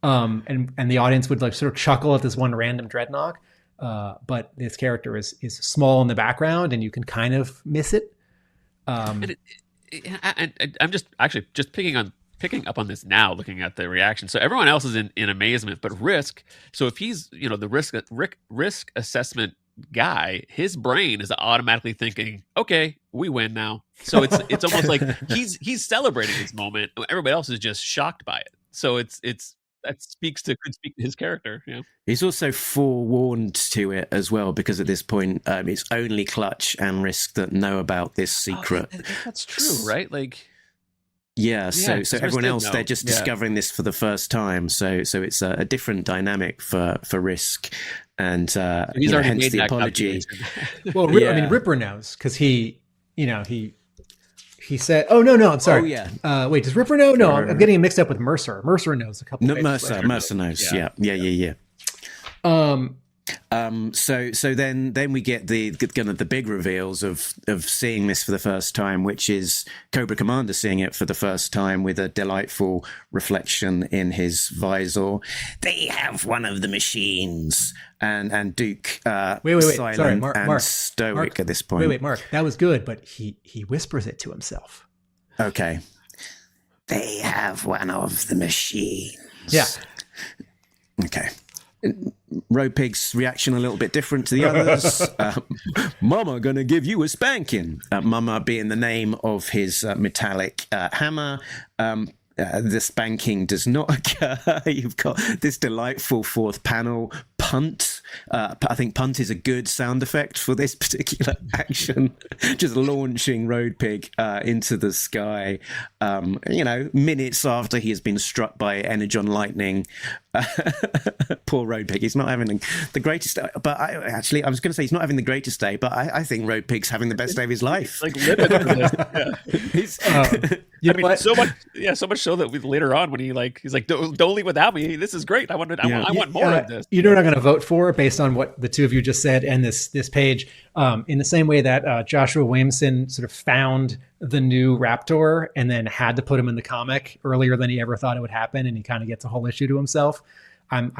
And the audience would like sort of chuckle at this one random Dreadnok. But this character is small in the background and you can kind of miss it. And I'm just picking up on this now, looking at the reaction. So everyone else is in amazement, but Risk. So if he's the risk assessment guy, his brain is automatically thinking, okay, we win now. So it's almost like he's celebrating this moment. Everybody else is just shocked by it. So it's that could speak to his character. Yeah, he's also forewarned to it as well, because at this point it's only Clutch and Risk that know about this secret. That's true, right? Like. Yeah, so everyone else, know. They're just discovering this for the first time. So it's a different dynamic for Risk, and he's already hence made the that apology. Well, I mean, Ripper knows because he said, "Oh no, I'm sorry." Oh yeah. Wait, does Ripper know? No, I'm getting him mixed up with Mercer. Mercer knows a couple. Mercer knows. Yeah. So then we get the kind of the big reveals of seeing this for the first time, which is Cobra Commander seeing it for the first time with a delightful reflection in his visor. They have one of the machines, and Duke wait, silent sorry, and Mark, stoic at this point. Wait, Mark, that was good, but he whispers it to himself. Okay. They have one of the machines. Yeah. Okay. Road Pig's reaction a little bit different to the others. Mama gonna give you a spanking. Mama being the name of his metallic hammer. The spanking does not occur. You've got this delightful 4th panel, punt. I think punt is a good sound effect for this particular action. Just launching Road Pig into the sky, minutes after he has been struck by Energon lightning. Poor Road Pig. He's not having the greatest day. But I was going to say he's not having the greatest day, but I think Road Pig's having the best day of his life. Like living for this. So much so that later on when he's like, don't leave without me. This is great. I want more of this. You know what I'm going to vote for based on what the two of you just said and this page. In the same way that Joshua Williamson sort of found the new Raptor and then had to put him in the comic earlier than he ever thought it would happen, and he kind of gets a whole issue to himself. I'm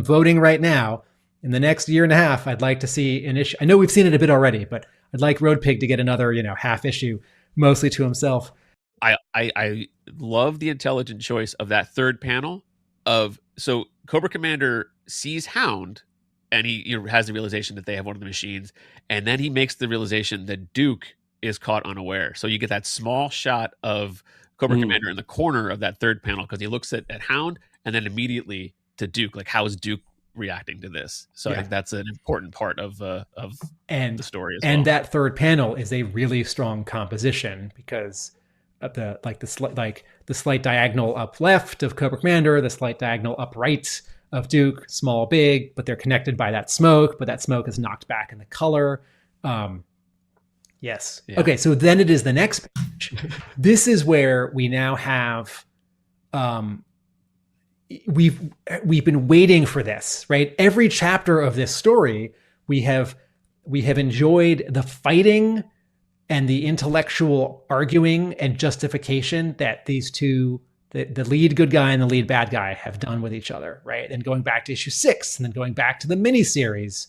voting right now. In the next year and a half, I'd like to see an issue. I know we've seen it a bit already, but I'd like Road Pig to get another, half issue, mostly to himself. I love the intelligent choice of that 3rd panel so Cobra Commander sees Hound and he has the realization that they have one of the machines, and then he makes the realization that Duke is caught unaware. So you get that small shot of Cobra Commander in the corner of that 3rd panel because he looks at Hound and then immediately to Duke, like how is Duke reacting to this? So I think that's an important part of the story as well. And that 3rd panel is a really strong composition because of the slight diagonal up left of Cobra Commander, the slight diagonal up right of Duke, small, big, but they're connected by that smoke, but that smoke is knocked back in the color. Yes. Yeah. Okay, so then it is the next page. This is where we now have we've been waiting for this, right? Every chapter of this story, we have enjoyed the fighting and the intellectual arguing and justification that these two, the lead good guy and the lead bad guy, have done with each other, right? And going back to issue 6 and then going back to the miniseries,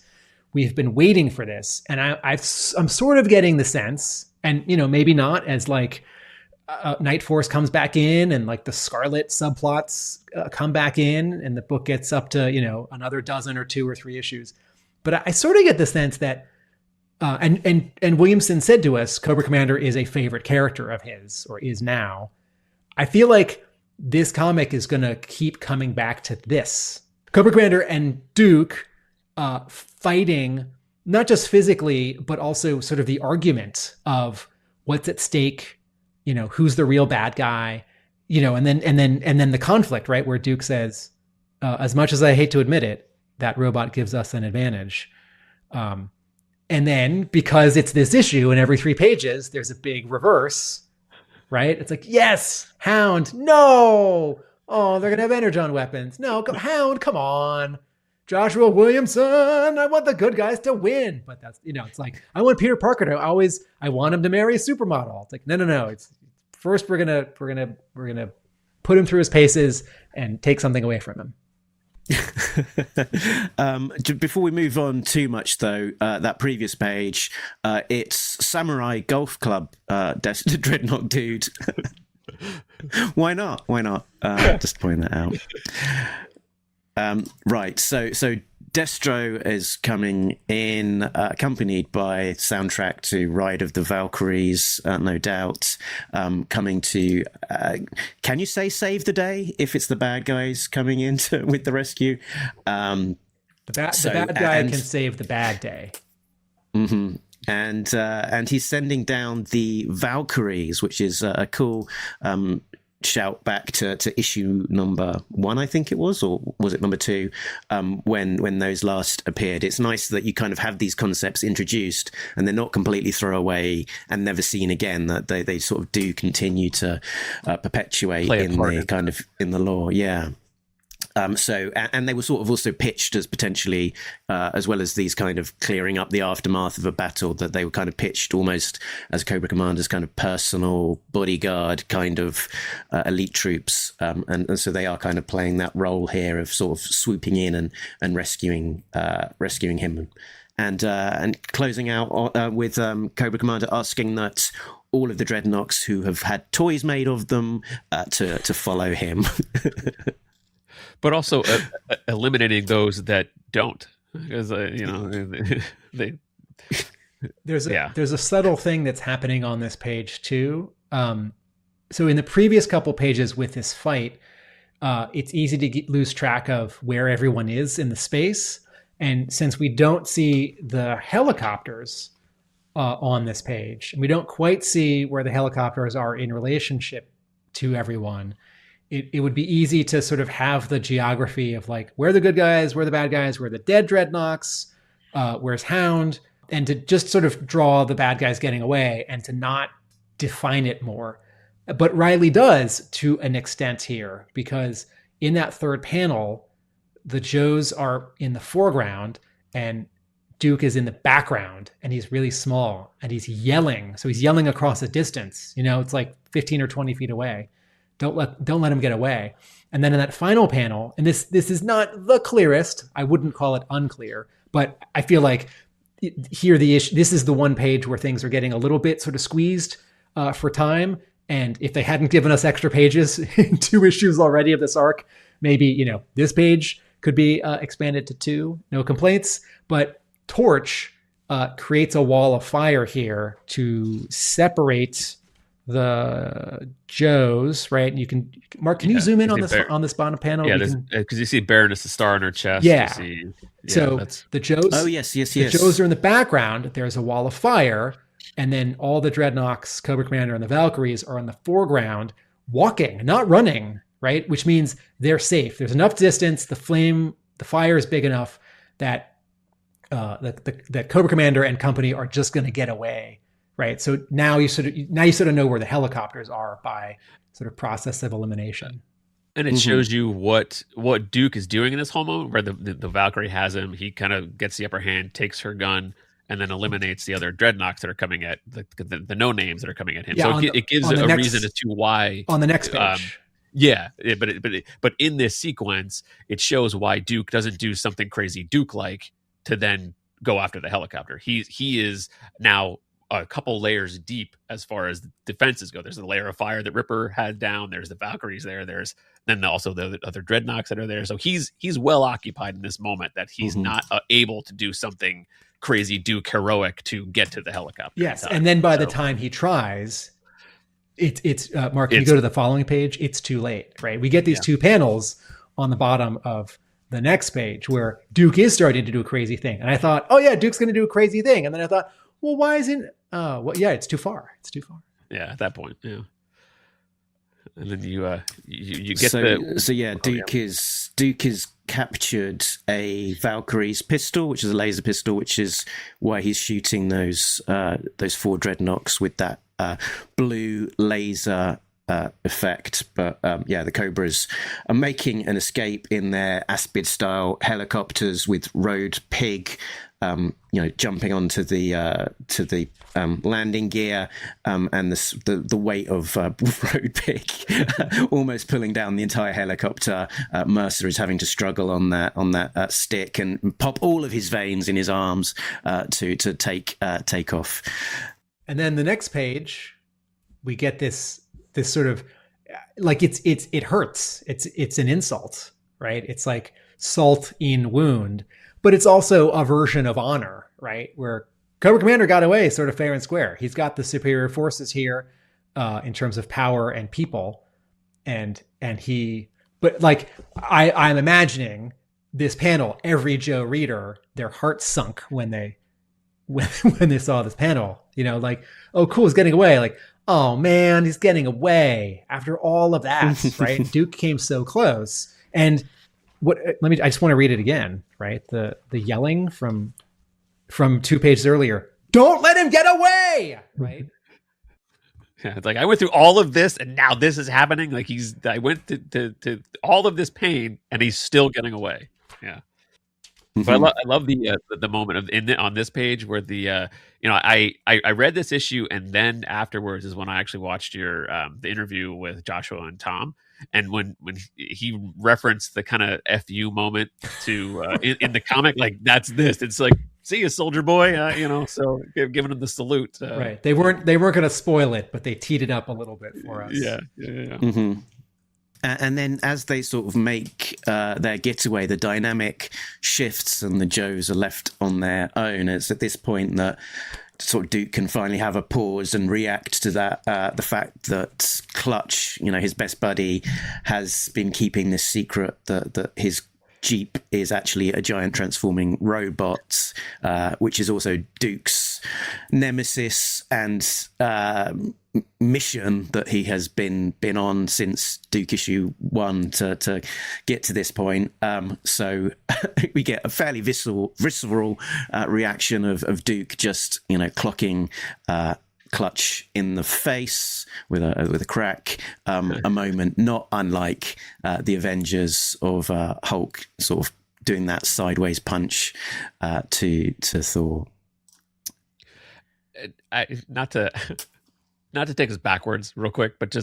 we've been waiting for this. And I'm sort of getting the sense, and maybe not, as like Night Force comes back in and like the Scarlet subplots come back in, and the book gets up to another dozen or 2 or 3 issues. But I sort of get the sense that and Williamson said to us, Cobra Commander is a favorite character of his, or is now. I feel like this comic is going to keep coming back to this. Cobra Commander and Duke fighting, not just physically, but also sort of the argument of what's at stake, who's the real bad guy, and then the conflict, right? Where Duke says, as much as I hate to admit it, that robot gives us an advantage. And then, because it's this issue and every 3 pages, there's a big reverse, right? It's like, yes, Hound, no. Oh, they're going to have Energon weapons. No, Hound, come on. Joshua Williamson, I want the good guys to win. But that's, it's like, I want Peter Parker to I want him to marry a supermodel. It's like, no. It's first we're going to put him through his paces and take something away from him. Before we move on too much, though, that previous page, it's Samurai Golf Club, Dreadnok dude. Why not? Just point that out. Right. So Destro is coming in, accompanied by soundtrack to Ride of the Valkyries, no doubt, coming to, can you say save the day if it's the bad guys coming in with the rescue? The bad guy can save the bad day. Mm-hmm. And he's sending down the Valkyries, which is a cool shout back to issue number 1, I think it was, or was it number 2, when those last appeared. It's nice that you kind of have these concepts introduced and they're not completely throwaway and never seen again, that they sort of do continue to perpetuate in the lore. Yeah. So they were sort of also pitched as potentially, as well as these kind of clearing up the aftermath of a battle, that they were kind of pitched almost as Cobra Commander's kind of personal bodyguard kind of elite troops. And so they are kind of playing that role here of sort of swooping in and rescuing him. And closing out with Cobra Commander asking that all of the Dreadnoks who have had toys made of them to follow him. But also eliminating those that don't, because they. There's a subtle thing that's happening on this page too. So in the previous couple pages with this fight, it's easy to lose track of where everyone is in the space, and since we don't see the helicopters on this page, and we don't quite see where the helicopters are in relationship to everyone. It would be easy to sort of have the geography of like, where are the good guys, where are the bad guys, where are the dead Dreadnoks, where's Hound, and to just sort of draw the bad guys getting away and to not define it more. But Reilly does to an extent here, because in that third panel, the Joes are in the foreground and Duke is in the background, and he's really small and he's yelling. So he's yelling across a distance, it's like 15 or 20 feet away. Don't let him get away. And then in that final panel, and this is not the clearest, I wouldn't call it unclear, but I feel like here this is the one page where things are getting a little bit sort of squeezed for time. And if they hadn't given us extra pages in 2 issues already of this arc, maybe, this page could be expanded to 2, no complaints. But Torch creates a wall of fire here to separate the Joes, right? And you can, Mark, can you zoom in on this bottom panel? Yeah, because you see Baroness, the star on her chest. Yeah. So the Joes. Oh yes. The Joes are in the background. There's a wall of fire, and then all the Dreadnoks, Cobra Commander, and the Valkyries are in the foreground, walking, not running, right? Which means they're safe. There's enough distance. The fire is big enough that that Cobra Commander and company are just going to get away. Right. So now you sort of know where the helicopters are by sort of process of elimination. And it shows you what Duke is doing in this whole moment, where the Valkyrie has him. He kind of gets the upper hand, takes her gun, and then eliminates the other Dreadnoks that are coming at the no names that are coming at him. Yeah, so it gives a reason as to why on the next page. But in this sequence, it shows why Duke doesn't do something crazy Duke-like to then go after the helicopter. He is now a couple layers deep as far as defenses go. There's a layer of fire that Ripper had down. There's the Valkyries there. There's then also the other Dreadnoks that are there. So he's well occupied in this moment that he's not able to do something crazy Duke heroic to get to the helicopter. Yes, and then by the time he tries, it's Mark, can you go to the following page? It's too late, right? We get these two panels on the bottom of the next page where Duke is starting to do a crazy thing. And I thought, oh yeah, Duke's going to do a crazy thing. And then I thought, well, why isn't, it's too far. It's too far. Yeah, at that point, yeah. And then you get Duke is captured a Valkyrie's pistol, which is a laser pistol, which is why he's shooting those 4 Dreadnoks with that blue laser effect. But the Cobras are making an escape in their Ashby style helicopters with Road Pig jumping onto the landing gear, and the weight of Road Pig almost pulling down the entire helicopter. Mercer is having to struggle on that stick and pop all of his veins in his arms to take off. And then the next page, we get this sort of like it hurts. It's an insult, right? It's like salt in wound, but it's also a version of honor, right? Where Cobra Commander got away sort of fair and square. He's got the superior forces here in terms of power and people. I'm imagining this panel, every Joe reader, their hearts sunk when they saw this panel, like, oh, cool, he's getting away. Like, oh man, he's getting away after all of that, right? Duke came so close. And I just want to read it again, right? The yelling from 2 pages earlier, don't let him get away, right? Yeah, it's like, I went through all of this and now this is happening. Like I went to all of this pain and he's still getting away. Yeah. But I love the moment on this page where I read this issue, and then afterwards is when I actually watched your the interview with Joshua and Tom, and when he referenced the kind of FU moment to in the comic, like that's this. It's like, see you, soldier boy, so giving him the salute. Right. They weren't going to spoil it, but they teed it up a little bit for us. Yeah. Mm-hmm. And then as they sort of make their getaway, the dynamic shifts and the Joes are left on their own. It's at this point that sort of Duke can finally have a pause and react to that, the fact that Clutch, his best buddy, has been keeping this secret that his Jeep is actually a giant transforming robot, which is also Duke's nemesis and mission that he has been on since Duke issue 1 to get to this point. So we get a fairly visceral reaction of Duke just clocking Clutch in the face with a crack, a moment not unlike the Avengers of Hulk sort of doing that sideways punch to Thor. Not to take us backwards real quick, but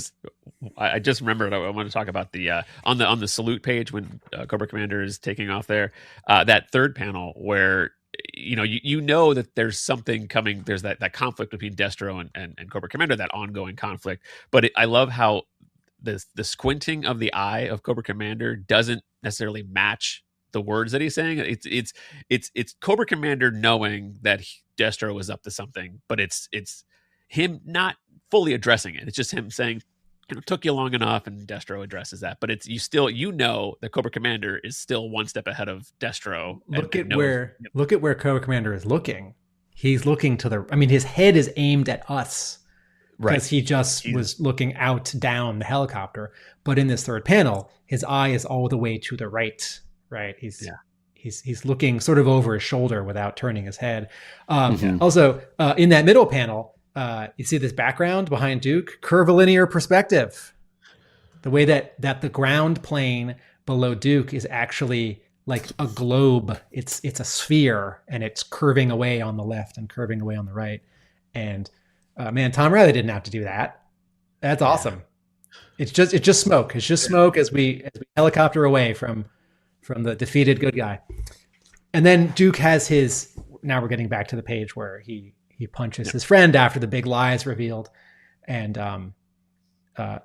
I just remembered I want to talk about the on the salute page when Cobra Commander is taking off there, that third panel where you know that there's something coming. There's that conflict between Destro and Cobra Commander, that ongoing conflict. But I love how the squinting of the eye of Cobra Commander doesn't necessarily match the words that he's saying. It's Cobra Commander knowing that Destro is up to something, but it's him not fully addressing it. It's just him saying, it took you long enough, and Destro addresses that. But it's that Cobra Commander is still one step ahead of Destro. Look at where Cobra Commander is looking. He's looking his head is aimed at us. Right. Because he was looking down the helicopter. But in this third panel, his eye is all the way to the right. Right. He's looking sort of over his shoulder without turning his head. Also, in that middle panel, you see this background behind Duke, curvilinear perspective. The way that the ground plane below Duke is actually like a globe. It's a sphere, and it's curving away on the left and curving away on the right. And Tom Reilly didn't have to do that. That's awesome. It's just smoke. It's just smoke as we helicopter away from the defeated good guy. And then Duke has his now we're getting back to the page where he punches his friend after the big lie is revealed. And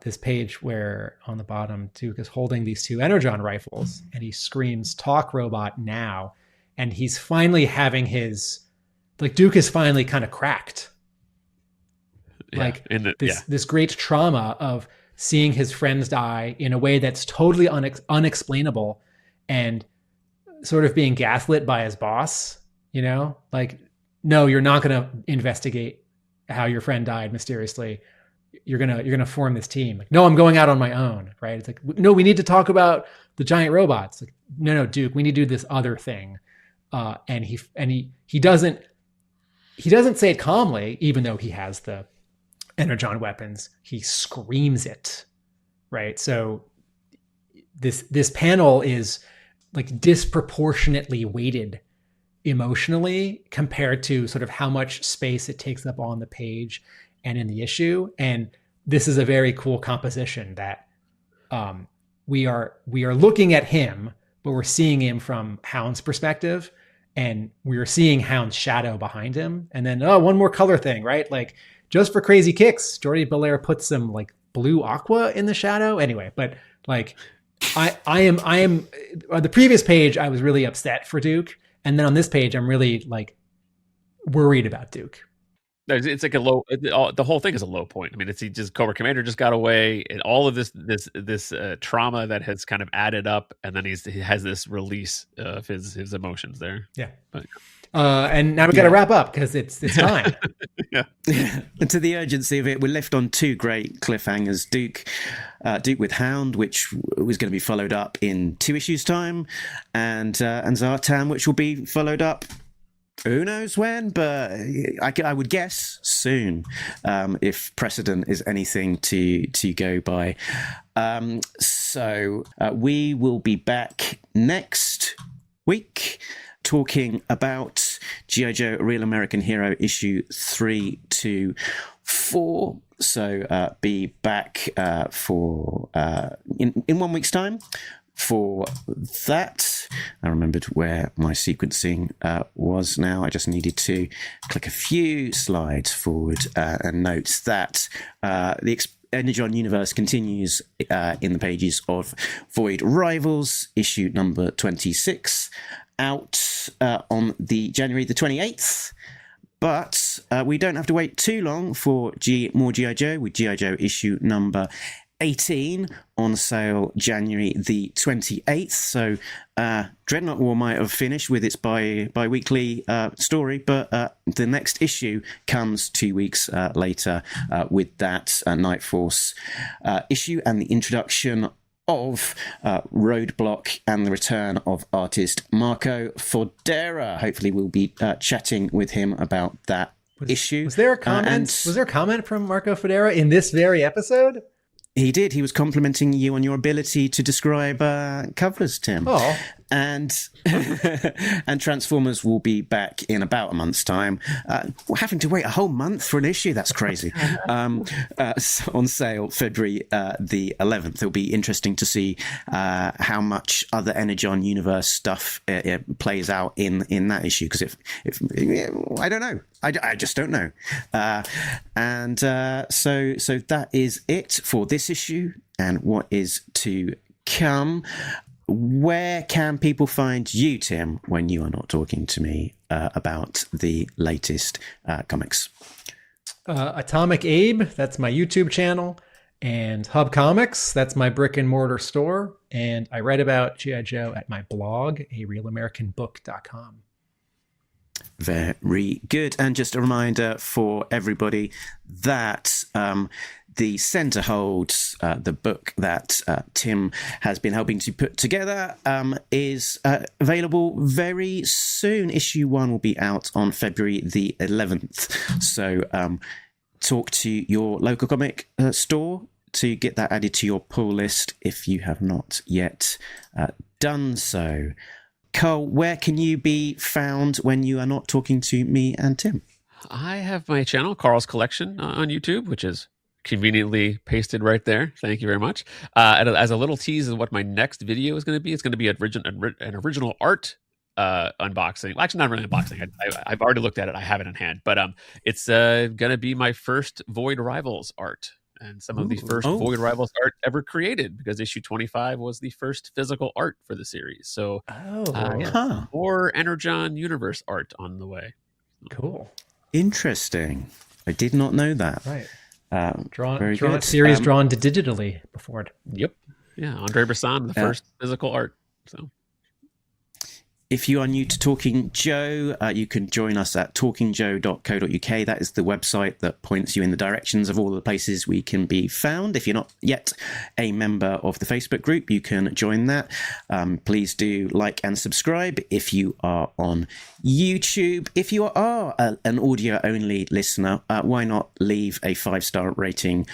this page where on the bottom, Duke is holding these 2 Energon rifles and he screams, "Talk, robot, now." And he's finally having Duke is finally kind of cracked. This great trauma of seeing his friends die in a way that's totally unexplainable and sort of being gaslit by his boss, no, you're not going to investigate how your friend died mysteriously. You're going to form this team. No, I'm going out on my own. Right. It's no, we need to talk about the giant robots. No, Duke, we need to do this other thing. And he doesn't say it calmly, even though he has the Energon weapons. He screams it, right? So this panel is disproportionately weighted emotionally compared to sort of how much space it takes up on the page and in the issue. And this is a very cool composition that we are looking at him, but we're seeing him from Hound's perspective, and we're seeing Hound's shadow behind him. And then one more color thing, right? Just for crazy kicks, Jordie Bellaire puts some blue aqua in the shadow. Anyway, but I am on the previous page I was really upset for Duke, and then on this page I'm really worried about Duke. It's a low. The whole thing is a low point. I mean, Cobra Commander just got away, and all of this trauma that has kind of added up, and then he has this release of his emotions there. Yeah. And now we got to wrap up because it's time. Yeah. And to the urgency of it, we're left on 2 great cliffhangers: Duke with Hound, which was going to be followed up in 2 issues' time, and Zartan, which will be followed up. Who knows when, but I would guess soon, if precedent is anything to go by. So we will be back next week talking about G.I. Joe, A Real American Hero, issue 3 to 4. So be back for in 1 week's time. For that, I remembered where my sequencing was now. I just needed to click a few slides forward and note that the Energon Universe continues in the pages of Void Rivals, issue number 26, out on the January the 28th. But we don't have to wait too long for more G.I. Joe, with G.I. Joe issue number 18 on sale January the 28th. So Dreadnok War might have finished with its bi-weekly story, but the next issue comes 2 weeks later with that Night Force issue and the introduction of Roadblock and the return of artist Marco Fodera. Hopefully we'll be chatting with him about that issue. Was there a comment? Was there a comment from Marco Fodera in this very episode? He did. He was complimenting you on your ability to describe covers, Tim. Oh. And Transformers will be back in about a month's time. We're having to wait a whole month for an issue. That's crazy. On sale February the 11th. It'll be interesting to see how much other Energon Universe stuff plays out in that issue. Because if I don't know. I just don't know. So that is it for this issue and what is to come. Where can people find you, Tim, when you are not talking to me about the latest comics? Atomic Abe, that's my YouTube channel, and Hub Comics, that's my brick and mortar store, and I write about G.I. Joe at my blog, arealamericanbook.com. Very good. And just a reminder for everybody that the Centre Holds, the book that Tim has been helping to put together, is available very soon. Issue 1 will be out on February the 11th. So talk to your local comic store to get that added to your pull list if you have not yet done so. Cole, where can you be found when you are not talking to me and Tim? I have my channel, Carl's Collection, on YouTube, which is conveniently pasted right there. Thank you very much. As a little tease of what my next video is going to be, it's going to be an original art unboxing. Well, actually, not really unboxing. I've already looked at it. I have it in hand, but it's gonna be my first Void Rivals art. And some of the first Void Rivals art ever created, because issue 25 was the first physical art for the series. So, more Energon Universe art on the way. Cool. Interesting. I did not know that. Right. Very good. Series drawn digitally before it. Yep. Yeah. Andre Bresson, the first physical art. So. If you are new to Talking Joe, you can join us at talkingjoe.co.uk. That is the website that points you in the directions of all the places we can be found. If you're not yet a member of the Facebook group, you can join that. Please do like and subscribe if you are on YouTube. If you are an audio-only listener, why not leave a 5-star rating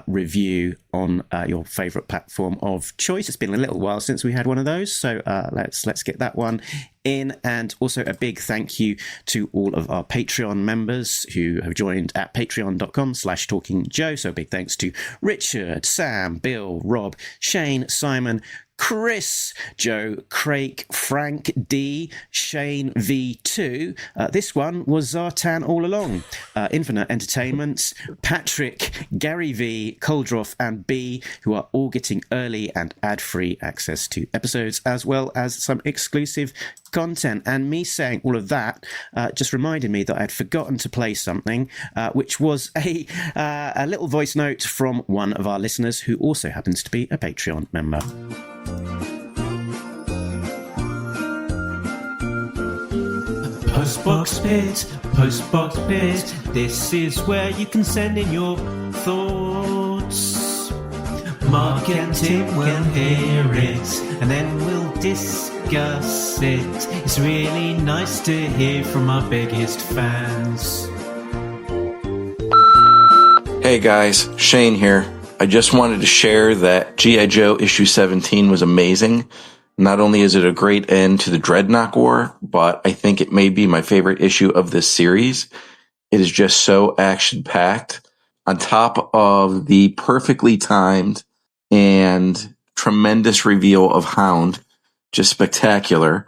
review on your favorite platform of choice. It's been a little while since we had one of those, so let's get that one in. And also a big thank you to all of our Patreon members who have joined at patreon.com/talkingjoe. So a big thanks to Richard, Sam, Bill, Rob, Shane, Simon, Chris, Joe, Craig, Frank D, Shane V2. This one was Zartan all along. Infinite Entertainment, Patrick, Gary V, Coldroff, and B, who are all getting early and ad-free access to episodes, as well as some exclusive content. And me saying all of that just reminded me that I had forgotten to play something, which was a little voice note from one of our listeners who also happens to be a Patreon member. Postbox Pit, this is where you can send in your thoughts. Mark and Tim will hear it, and then we'll discuss it. It's really nice to hear from our biggest fans. Hey guys, Shane here. I just wanted to share that G.I. Joe issue 17 was amazing. Not only is it a great end to the Dreadnok War, but I think it may be my favorite issue of this series. It is just so action-packed. On top of the perfectly timed and tremendous reveal of Hound, just spectacular.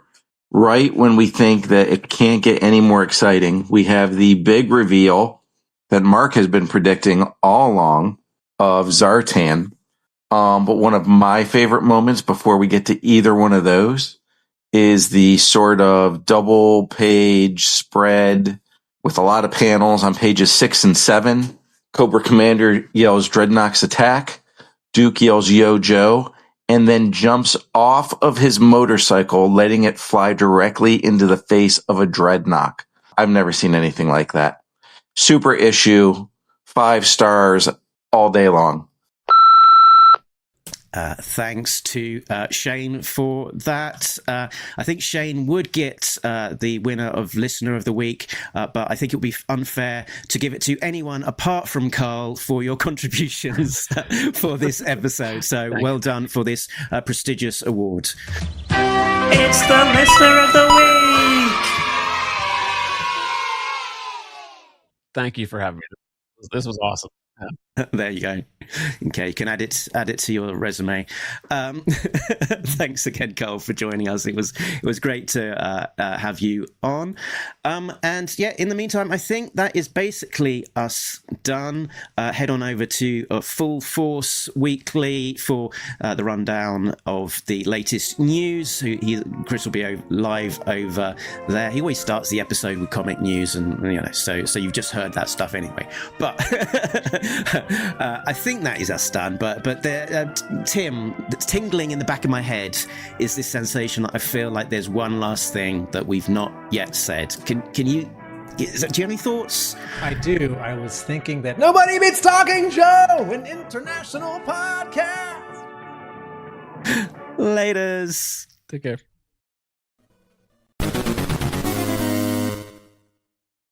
Right when we think that it can't get any more exciting, we have the big reveal that Mark has been predicting all along of Zartan. But one of my favorite moments before we get to either one of those is the sort of double page spread with a lot of panels on pages 6 and 7. Cobra Commander yells Dreadnoks attack. Duke yells Yo Joe, and then jumps off of his motorcycle, letting it fly directly into the face of a Dreadnok. I've never seen anything like that. Super issue, 5 stars all day long. Thanks to Shane for that. I think Shane would get the winner of Listener of the Week, but I think it would be unfair to give it to anyone apart from Carl for your contributions for this episode. So well done for this prestigious award. It's the Listener of the Week! Thank you for having me. This was awesome. Yeah. There you go. Okay, you can add it to your resume. Thanks again, Carl, for joining us. It was great to have you on. And yeah, in the meantime, I think that is basically us done. Head on over to Full Force Weekly for the rundown of the latest news. Chris will be live over there. He always starts the episode with comic news, and so you've just heard that stuff anyway. But I think that is us done. But Tim, the tingling in the back of my head is this sensation that I feel like there's one last thing that we've not yet said. Can you? Do you have any thoughts? I do. I was thinking that nobody beats Talking Joe, an international podcast. Laters. Take care.